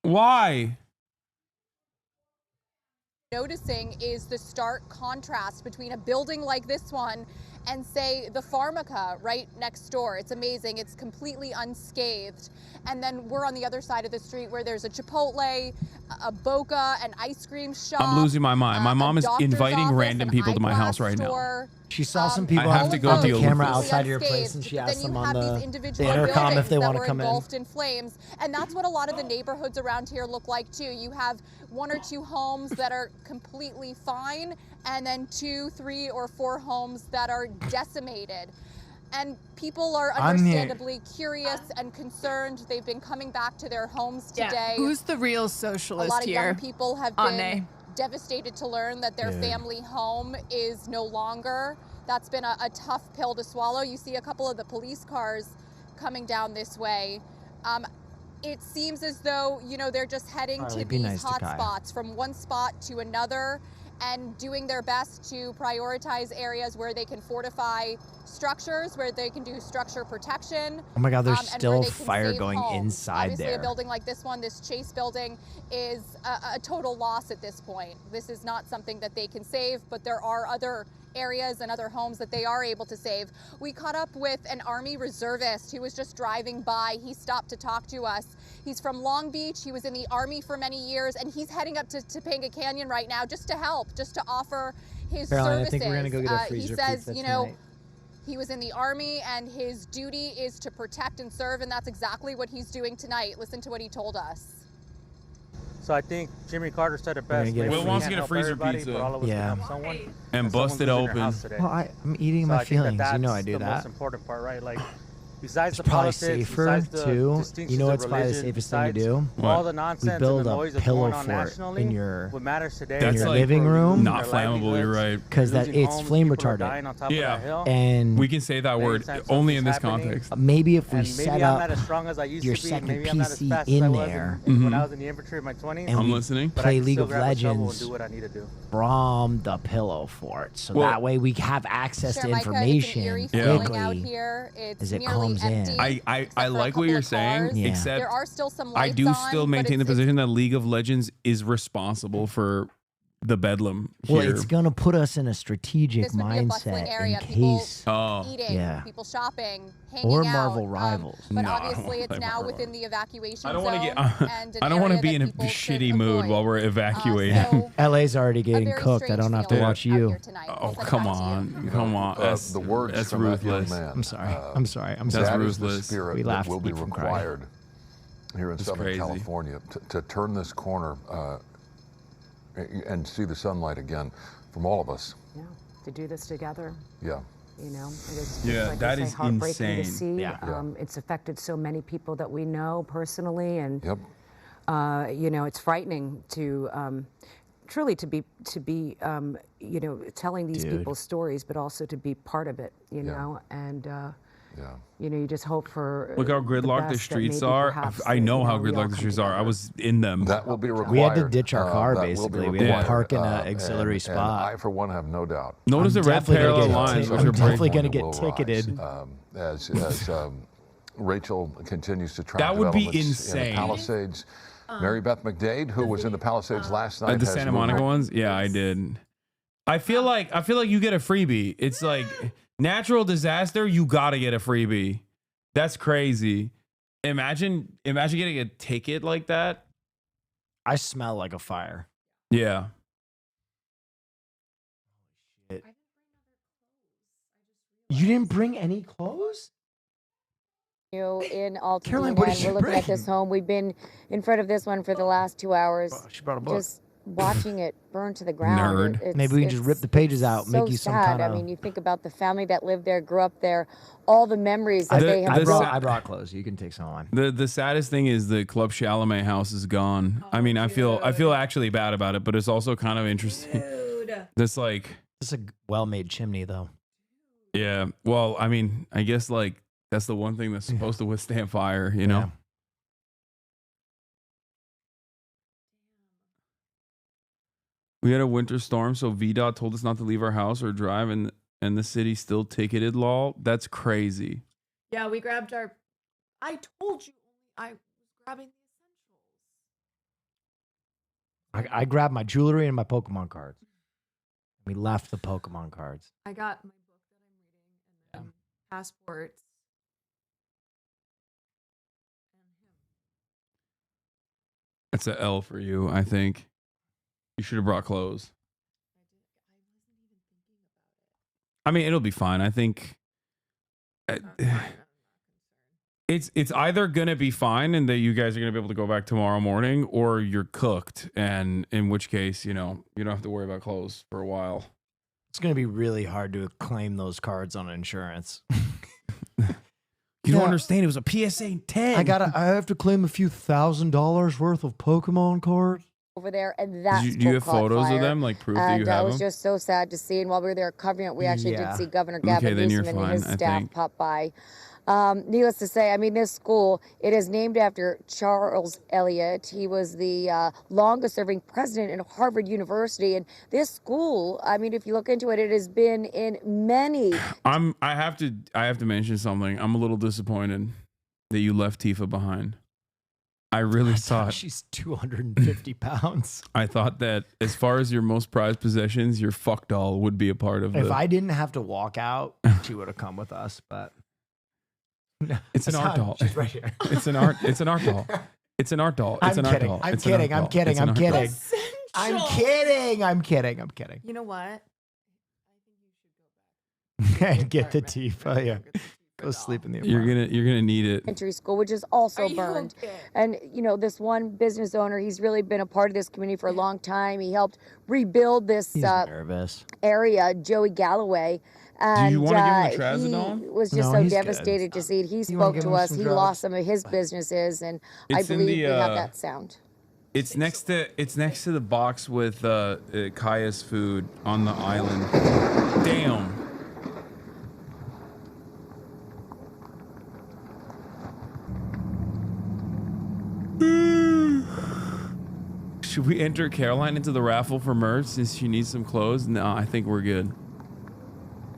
Why? Noticing is the stark contrast between a building like this one and, say, the Pharmaca right next door. It's amazing. It's completely unscathed. And then we're on the other side of the street where there's a Chipotle, a Boca, an ice cream shop. I'm losing my mind. My mom is inviting random people to my house right now. She saw some people I have to go on the deal camera with this. outside your place, and she asked them on the Individual intercom if they want to were come in. engulfed in flames, and that's what a lot of the neighborhoods around here look like too. You have one or two homes that are completely fine, and then 2, 3, or 4 homes that are decimated. And people are understandably curious and concerned. They've been coming back to their homes today. Who's the real socialist here? A lot of here? young people have been devastated to learn that their family home is no longer. That's been a tough pill to swallow. You see a couple of the police cars coming down this way. It seems as though, you know, they're just heading to these hot spots from one spot to another and doing their best to prioritize areas where they can fortify structures, where they can do structure protection. Oh my God, there's and still where they can fire save going homes. inside Obviously, there. a building like this one, this Chase building, is a total loss at this point. This is not something that they can save, but there are other areas and other homes that they are able to save. We caught up with an Army reservist who was just driving by. He stopped to talk to us. He's from Long Beach. He was in the Army for many years, and he's heading up to Topanga Canyon right now just to help, just to offer his Caroline, services. I think we're gonna go get a He freezer says, pizza you know, tonight. he was in the Army, and his duty is to protect and serve, and that's exactly what he's doing tonight. Listen to what he told us. So I think Jimmy Carter said it best. Will wants to get a freezer pizza. And bust it open. Well, I'm eating my feelings. You know I do the that. most important part, right? Like, besides It's the probably politics, safer besides the too. distinctions You know of what's probably the religion, safest thing to do? besides all the nonsense We and build the a noise that's pillow going on fort nationally, in your what matters today in is your like living room. Not flammable, you're right. Because that losing it's homes, flame people are dying on retardant. top of that hill. And we can say that word only in this context. Maybe if we And set maybe I'm not up as strong as I used your to be. second Maybe I'm not as PC fast as I in was there, when I was in the infantry in my 20s. and I'm we listening. But I play can League still of grab a shovel and Legends do what I need to do. from the pillow fort, so Well- that way we have access to Sure, Micah, information it's an eerie feeling out quickly here. It's as it nearly comes in. empty. I like what you're saying, Yeah. except There are still some I lights do on, still but maintain the it's- position that League of Legends is responsible for the bedlam Well, here. it's gonna put us in a strategic This would be a bustling mindset area. in People case. eating, Yeah. people shopping, hanging Or out. Marvel Rivals. But No, I don't obviously, wanna it's play now Marvel within the evacuation I don't want to zone. get. and I don't want to area be that in a people should shitty mood avoid. while we're evacuating. so LA's already getting very cooked. I strange don't have to feeling watch out you. here tonight. Oh, come on, come on. That's the words that's from that young ruthless. man. I'm sorry. I'm sorry. I'm That's sorry. That is the ruthless. spirit We that laughed will be from crying. required here in It's Southern crazy. California to turn this corner and see the sunlight again from all of us. Yeah, to do this together. Yeah. You know, it is Yeah, like that you say, is heartbreaking to insane. see. Yeah. It's affected so many people that we know personally, and Yep. you know, it's frightening to truly to be you know, telling these Dude. people's stories, but also to be part of it. You Yeah. know, and you know, you just hope for. Look how gridlocked the streets are. I know how gridlocked the streets are. I was in them. That will be required. We had to ditch our car, basically. We had to park in an auxiliary spot. I, for one, have no doubt. Notice the red parallel lines. I'm definitely going to get ticketed. As Rachel continues to track that would be developments in the insane. Palisades. Mary Beth McDade, who was in the Palisades last night, The has Santa moved- Monica ones. Yeah, I did. I feel like you get a freebie. It's like natural disaster. You gotta get a freebie. That's crazy. Imagine getting a ticket like that. I smell like a fire. Yeah. You didn't bring any clothes? You in Caroline, Altadena, what did and she we're looking bring? at this home. We've been in front of this one for the last 2 hours. She brought a book. Just watching it burn to the ground. Nerd. Maybe we can just rip the pages out, make you some sad. kind of. I mean, you think about the family that lived there, grew up there, all the memories that they have. I brought clothes. You can take some on. The saddest thing is the Club Chalamet house is gone. I mean, I feel actually bad about it, but it's also kind of interesting. This like it's a well-made chimney though. Yeah. Well, I mean, I guess like that's the one thing that's supposed to withstand fire, you know? We had a winter storm, so VDOT told us not to leave our house or drive, and the city still ticketed law. That's crazy. Yeah, we grabbed our. I told you I was grabbing. I grabbed my jewelry and my Pokemon cards. We left the Pokemon cards. I got my book that I'm reading and then passports. That's a L for you, I think. You should have brought clothes. I mean, it'll be fine. I think it's either gonna be fine and that you guys are gonna be able to go back tomorrow morning, or you're cooked, and in which case, you know, you don't have to worry about clothes for a while. It's going to be really hard to claim those cards on insurance. You don't understand. It was a PSA 10. I have to claim a few $1,000s worth of Pokemon cards. Over there, and that's Do you have photos of them, like proof that you have it was them? just so sad to see. And while we were there covering it, we actually did see Governor Okay, Gavin then you're Newsom and his fine, I staff think. pop by. Needless to say, I mean, this school, it is named after Charles Eliot. He was the longest-serving president in Harvard University. And this school, I mean, if you look into it, it has been in many. I have to mention something. I'm a little disappointed that you left Tifa behind. I really thought she's 250 pounds. I thought that as far as your most prized possessions, your fuck doll would be a part of If the. I didn't have to walk out, she would have come with us. But It's an art doll. She's right here. It's an art doll. It's an art doll. It's an art doll. I'm It's an kidding. art doll. I'm It's an art kidding. I'm doll. kidding. It's an I'm art doll. kidding. I'm kidding. I'm kidding. I'm kidding. You know what? Get the Tifa. Yeah. Go sleep in the You're gonna need it. Elementary school, which is also burned. And you know, this one business owner, he's really been a part of this community for a long time. He helped rebuild this He's nervous. area, Joey Galloway. And you wanna give him a he trazodone? was just No, so he's good. devastated to see it. He wanna spoke give to him us. some He drugs? lost some of his businesses, and I It's in believe the, we have that sound. It's next to the box with Kaya's food on the island. Damn. Should we enter Caroline into the raffle for merch since she needs some clothes? No, I think we're good.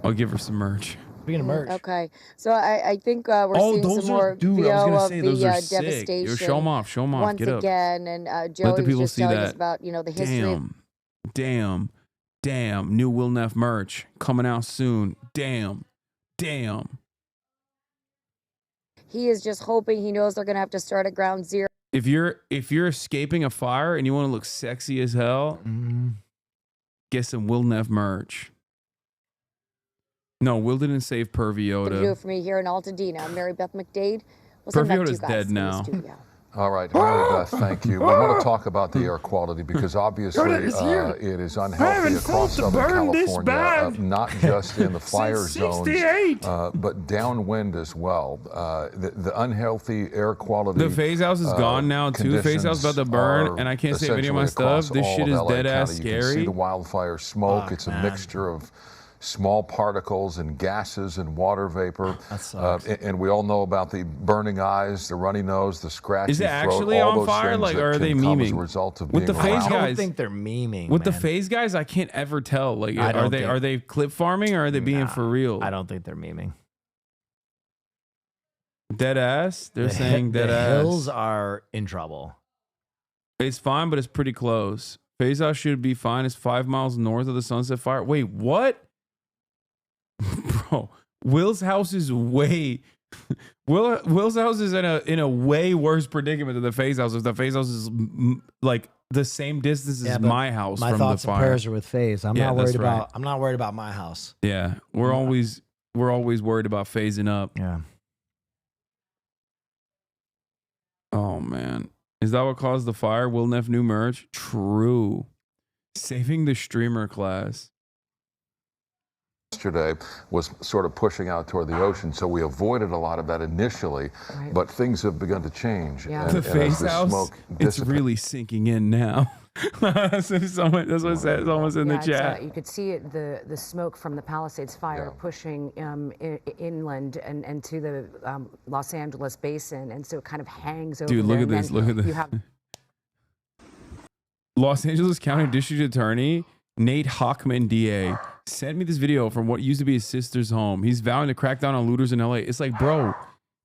I'll give her some merch. Speaking of merch. Okay, so I think we're seeing some more video of the devastation. Yo, show 'em off. Show 'em off. Once Get up. again, and Joey Let the was people just see telling that. us about the history. Damn. New Will Neff merch coming out soon. Damn. He is just hoping. He knows they're gonna have to start at ground zero. If you're escaping a fire and you want to look sexy as hell, get some Will Neff merch. No, Will didn't save To do Pervioda. it for me here in Altadena. I'm Mary Beth McDade. We'll send back to you Pervioda's guys dead in the now. studio. All right, Mary Beth, thank you. We want to talk about the air quality because obviously it is unhealthy across Southern California, not just in the fire zones, but downwind as well. The unhealthy air quality. The phase house is gone now too. Phase house about to burn, and I can't save any of my stuff. This shit is dead ass You can see scary. the wildfire smoke. It's a mixture of small particles and gases and water vapor. That sucks. And we all know about the burning eyes, the runny nose, the scratchy Is it throat, actually all on those fire? things Like, that or are they can come as a memeing? result of With being the phase around. I guys, don't think they're memeing. with the man. phase guys, I can't ever tell. Like, I don't are they clip farming or are they being for real? I don't think they're memeing. Dead ass. They're saying dead the ass. hills are in trouble. It's fine, but it's pretty close. Phase house should be fine. It's 5 miles north of the Sunset Fire. Wait, what? Bro, Will's house is way. Will's house is in a way worse predicament than the phase house. If the phase house is like the same distance as but my house My from thoughts the and fire. prayers are with FaZe. I'm Yeah, not worried that's right. about. I'm not worried about my house. Yeah, we're always worried about phasing up. Yeah. Oh man, is that what caused the fire? Will Neff new merch? True. Saving the streamer class. Yesterday was sort of pushing out toward the ocean, so we avoided a lot of that initially, but things have begun to change. Yeah. And, The and as phase the house, smoke it's really sinking in now. That's what someone said in the chat. You could see it, the smoke from the Palisades fire pushing inland and to the Los Angeles basin, and so it kind of hangs over. Dude, look there. at this. Look at this. You have Los Angeles County District Attorney Nate Hockman, DA, sent me this video from what used to be his sister's home. He's vowing to crack down on looters in LA. It's like, bro,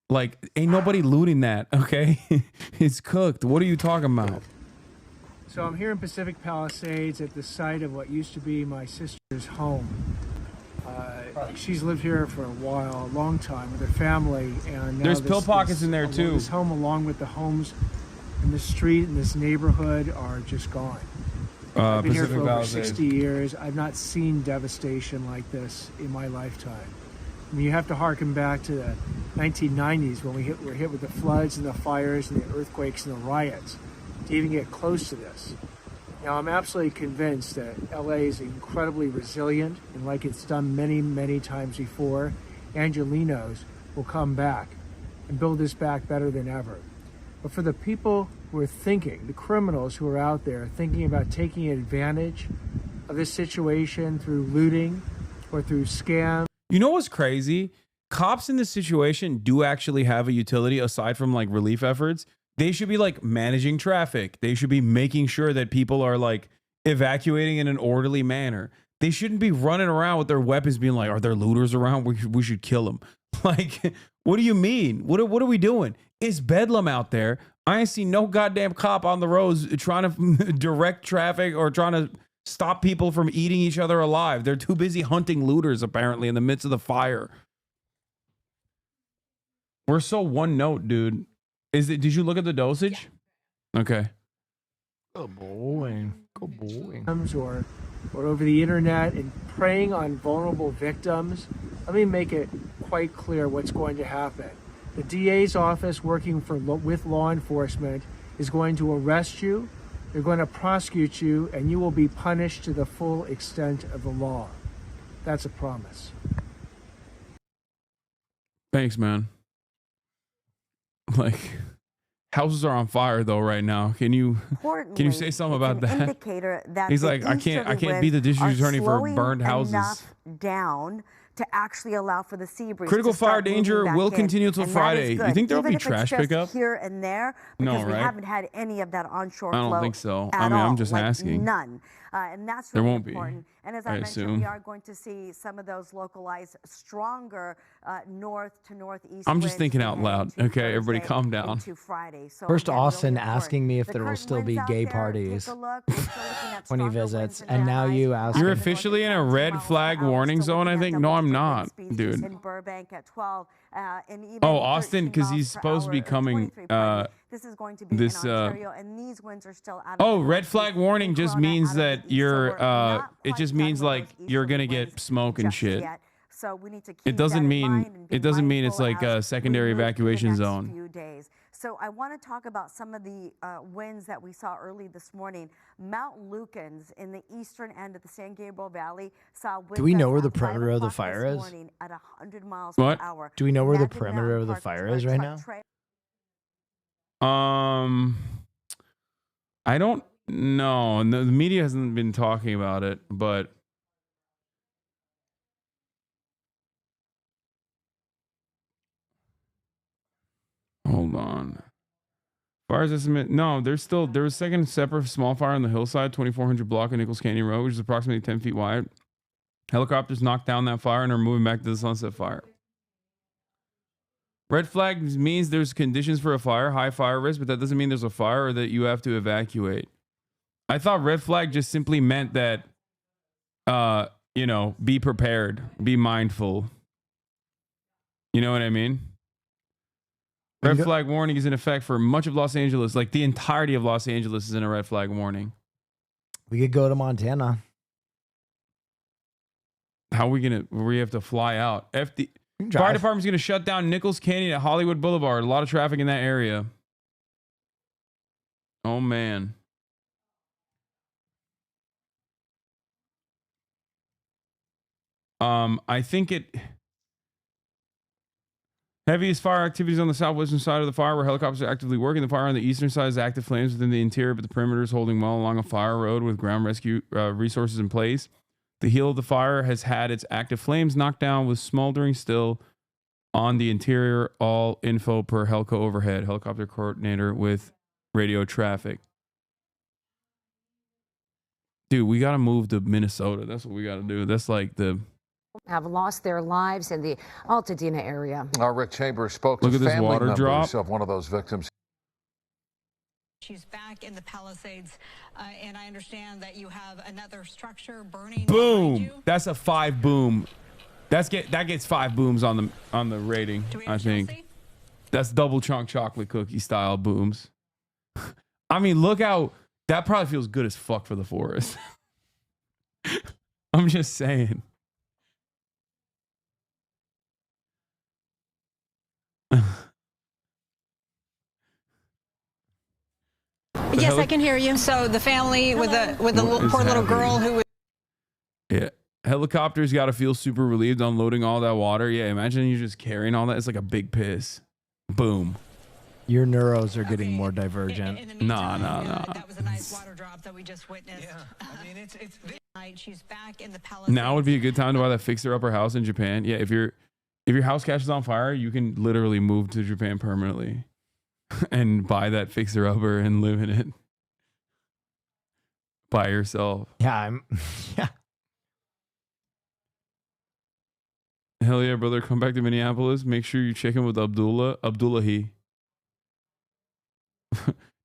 like, ain't nobody looting that, okay? It's cooked. What are you talking about? So I'm here in Pacific Palisades at the site of what used to be my sister's home. She's lived here for a while, a long time, with her family, and now There's pill pockets in there too. This home, along with the homes in the street in this neighborhood, are just gone. I've been here for over 60 years. I've not seen devastation like this in my lifetime. I mean, you have to harken back to the 1990s when we were hit with the floods and the fires and the earthquakes and the riots to even get close to this. Now, I'm absolutely convinced that LA is incredibly resilient, and like it's done many, many times before, Angelenos will come back and build this back better than ever. But for the people who are thinking, the criminals who are out there thinking about taking advantage of this situation through looting or through scams. You know what's crazy? Cops in this situation do actually have a utility aside from like relief efforts. They should be like managing traffic. They should be making sure that people are like evacuating in an orderly manner. They shouldn't be running around with their weapons being like, are there looters around? We should kill them. Like, what do you mean? What are we doing? It's bedlam out there. I ain't seen no goddamn cop on the roads trying to direct traffic or trying to stop people from eating each other alive. They're too busy hunting looters, apparently, in the midst of the fire. We're so one note, dude. Did you look at the dosage? Yeah. Okay. Good boy. Good boy. Or over the internet and preying on vulnerable victims. Let me make it quite clear what's going to happen. The DA's office, working with law enforcement, is going to arrest you. They're going to prosecute you, and you will be punished to the full extent of the law. That's a promise. Thanks, man. Like, houses are on fire though right now. Can you say something about that? Indicator that he's like, I can't be the district attorney for burned houses. Down to actually allow for the sea breeze. Critical fire danger will continue until Friday. You think there'll be trash pickup here and there? Because no, right? We haven't had any of that onshore flow. I don't think so. I mean, I'm just asking. None. And that's really there won't important. Be. And as I mentioned, we are going to see some of those localized, stronger north to northeast. I'm just thinking out loud. Okay, everybody calm down. Friday. So first, Austin asking me if there will still be gay parties when he visits, and now you ask. You're officially in a red flag warning zone, I think. No, I'm not, dude. In Burbank at 12, and even Austin, because he's supposed to be coming. This is going to be in Ontario, and these winds are still out of Oh, red flag warning just means that you're it just means like you're gonna get smoke and shit. So we need to keep it doesn't mean it's like a secondary evacuation zone. Few days. So I want to talk about some of the winds that we saw early this morning. Mount Lukens in the eastern end of the San Gabriel Valley saw winds. Do we know where the perimeter of the fire is? At 100 miles what? per hour. Do we know where the perimeter of the fire is right now? I don't know. The media hasn't been talking about it, but Hold on. Fires estimate. No, there was a second separate small fire on the hillside, 2400 block of Nichols Canyon Road, which is approximately 10 feet wide. Helicopters knocked down that fire and are moving back to the Sunset Fire. Red flag means there's conditions for a fire, high fire risk, but that doesn't mean there's a fire or that you have to evacuate. I thought red flag just simply meant that, be prepared, be mindful. You know what I mean? Red flag warning is in effect for much of Los Angeles. Like the entirety of Los Angeles is in a red flag warning. We could go to Montana. How are we have to fly out? Fire department's going to shut down Nichols Canyon at Hollywood Boulevard. A lot of traffic in that area. Oh, man. I think heaviest fire activities on the southwestern side of the fire where helicopters are actively working. The fire on the eastern side is active flames within the interior, but the perimeter is holding well along a fire road with ground rescue resources in place. The heel of the fire has had its active flames knocked down with smoldering still on the interior. All info per Helco overhead. Helicopter coordinator with radio traffic. Dude, we got to move to Minnesota. That's what we got to do. That's like have lost their lives in the Altadena area. Our Rick Chambers spoke to family members of one of those victims. She's back in the Palisades, and I understand that you have another structure burning. Boom! That's a 5 boom. That gets 5 booms on the rating. I think that's double chunk chocolate cookie style booms. I mean, look how that probably feels good as fuck for the forest. I'm just saying. Yes, I can hear you. So the family with the poor little girl who was. Yeah. Helicopters got to feel super relieved unloading all that water. Yeah, imagine you just carrying all that. It's like a big piss. Boom. Your neuros are getting more divergent. Nah. That was a nice water drop that we just witnessed. Yeah, I mean, it's she's back in the Palisades. Now would be a good time to buy that fixer-upper house in Japan. Yeah, if your house catches on fire, you can literally move to Japan permanently and buy that fixer-upper and live in it by yourself. Yeah, yeah. Hell yeah, brother. Come back to Minneapolis. Make sure you check in with Abdullahi.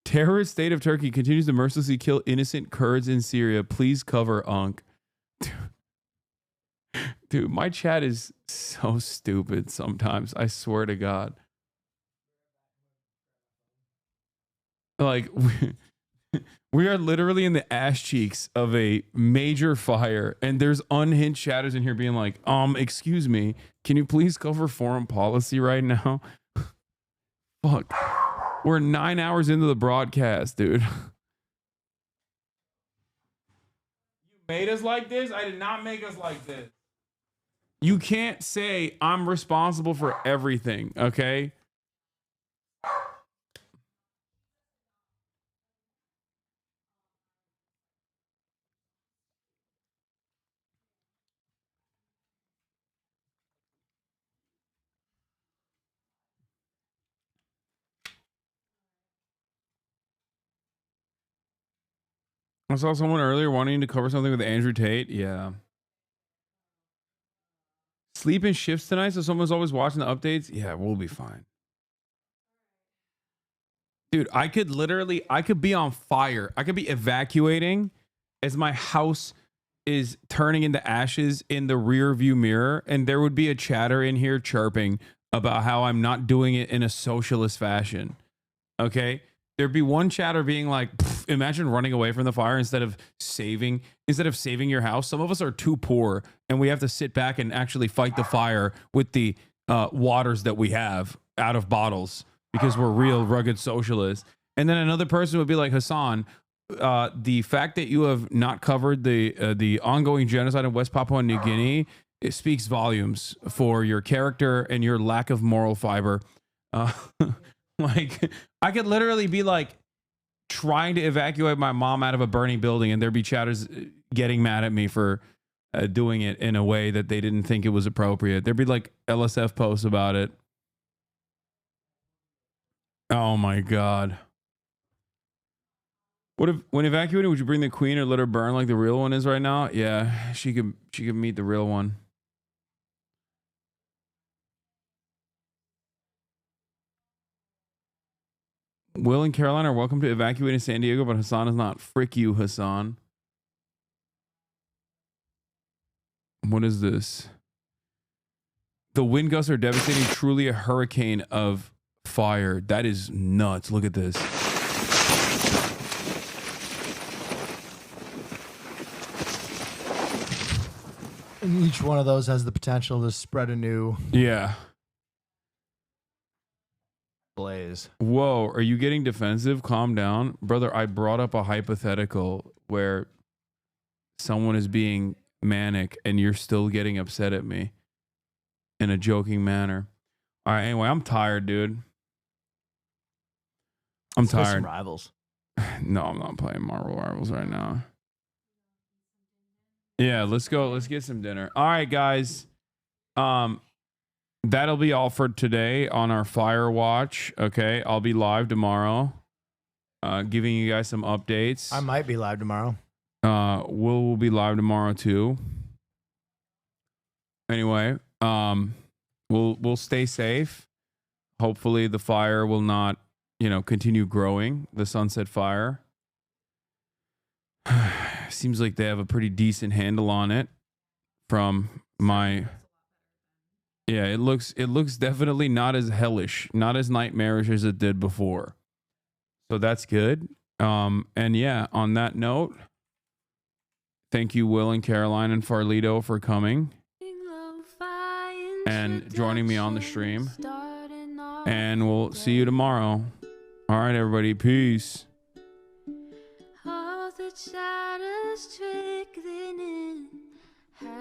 Terrorist state of Turkey continues to mercilessly kill innocent Kurds in Syria. Please cover Unk. Dude, my chat is so stupid sometimes. I swear to God. Like, we are literally in the ass cheeks of a major fire, and there's unhinged chatters in here being like, excuse me, can you please cover foreign policy right now? Fuck. We're 9 hours into the broadcast, dude. You made us like this? I did not make us like this. You can't say I'm responsible for everything, okay? I saw someone earlier wanting to cover something with Andrew Tate. Yeah. Sleep in shifts tonight, so someone's always watching the updates. Yeah, we'll be fine. Dude, I could be on fire. I could be evacuating as my house is turning into ashes in the rear view mirror, and there would be a chatter in here chirping about how I'm not doing it in a socialist fashion. Okay? There'd be one chatter being like, imagine running away from the fire instead of saving your house. Some of us are too poor and we have to sit back and actually fight the fire with the waters that we have out of bottles because we're real rugged socialists. And then another person would be like, Hasan, the fact that you have not covered the ongoing genocide in West Papua New Guinea, it speaks volumes for your character and your lack of moral fiber. Like, I could literally be like trying to evacuate my mom out of a burning building, and there'd be chatters getting mad at me for doing it in a way that they didn't think it was appropriate. There'd be like LSF posts about it. Oh my God. What if, when evacuating, would you bring the queen or let her burn like the real one is right now? Yeah, she could meet the real one. Will and Caroline are welcome to evacuating San Diego, but Hasan is not. Frick you, Hasan. What is this? The wind gusts are devastating. Truly a hurricane of fire. That is nuts. Look at this. And each one of those has the potential to spread a new blaze. Whoa, are you getting defensive? Calm down. Brother, I brought up a hypothetical where someone is being manic and you're still getting upset at me in a joking manner. All right, anyway, I'm tired, dude. I'm Let's play tired. some Rivals. No, I'm not playing Marvel Rivals right now. Yeah, let's go. Let's get some dinner. All right, guys. That'll be all for today on our Fire Watch. Okay, I'll be live tomorrow, giving you guys some updates. I might be live tomorrow. Will be live tomorrow too. Anyway, we'll stay safe. Hopefully, the fire will not, continue growing. The Sunset Fire. Seems like they have a pretty decent handle on it. From my, it looks definitely not as hellish, not as nightmarish as it did before. So that's good. And yeah, on that note, thank you, Will and Caroline and Farlito, for coming and joining me on the stream. And we'll see you tomorrow. All right, everybody. Peace. All the shadows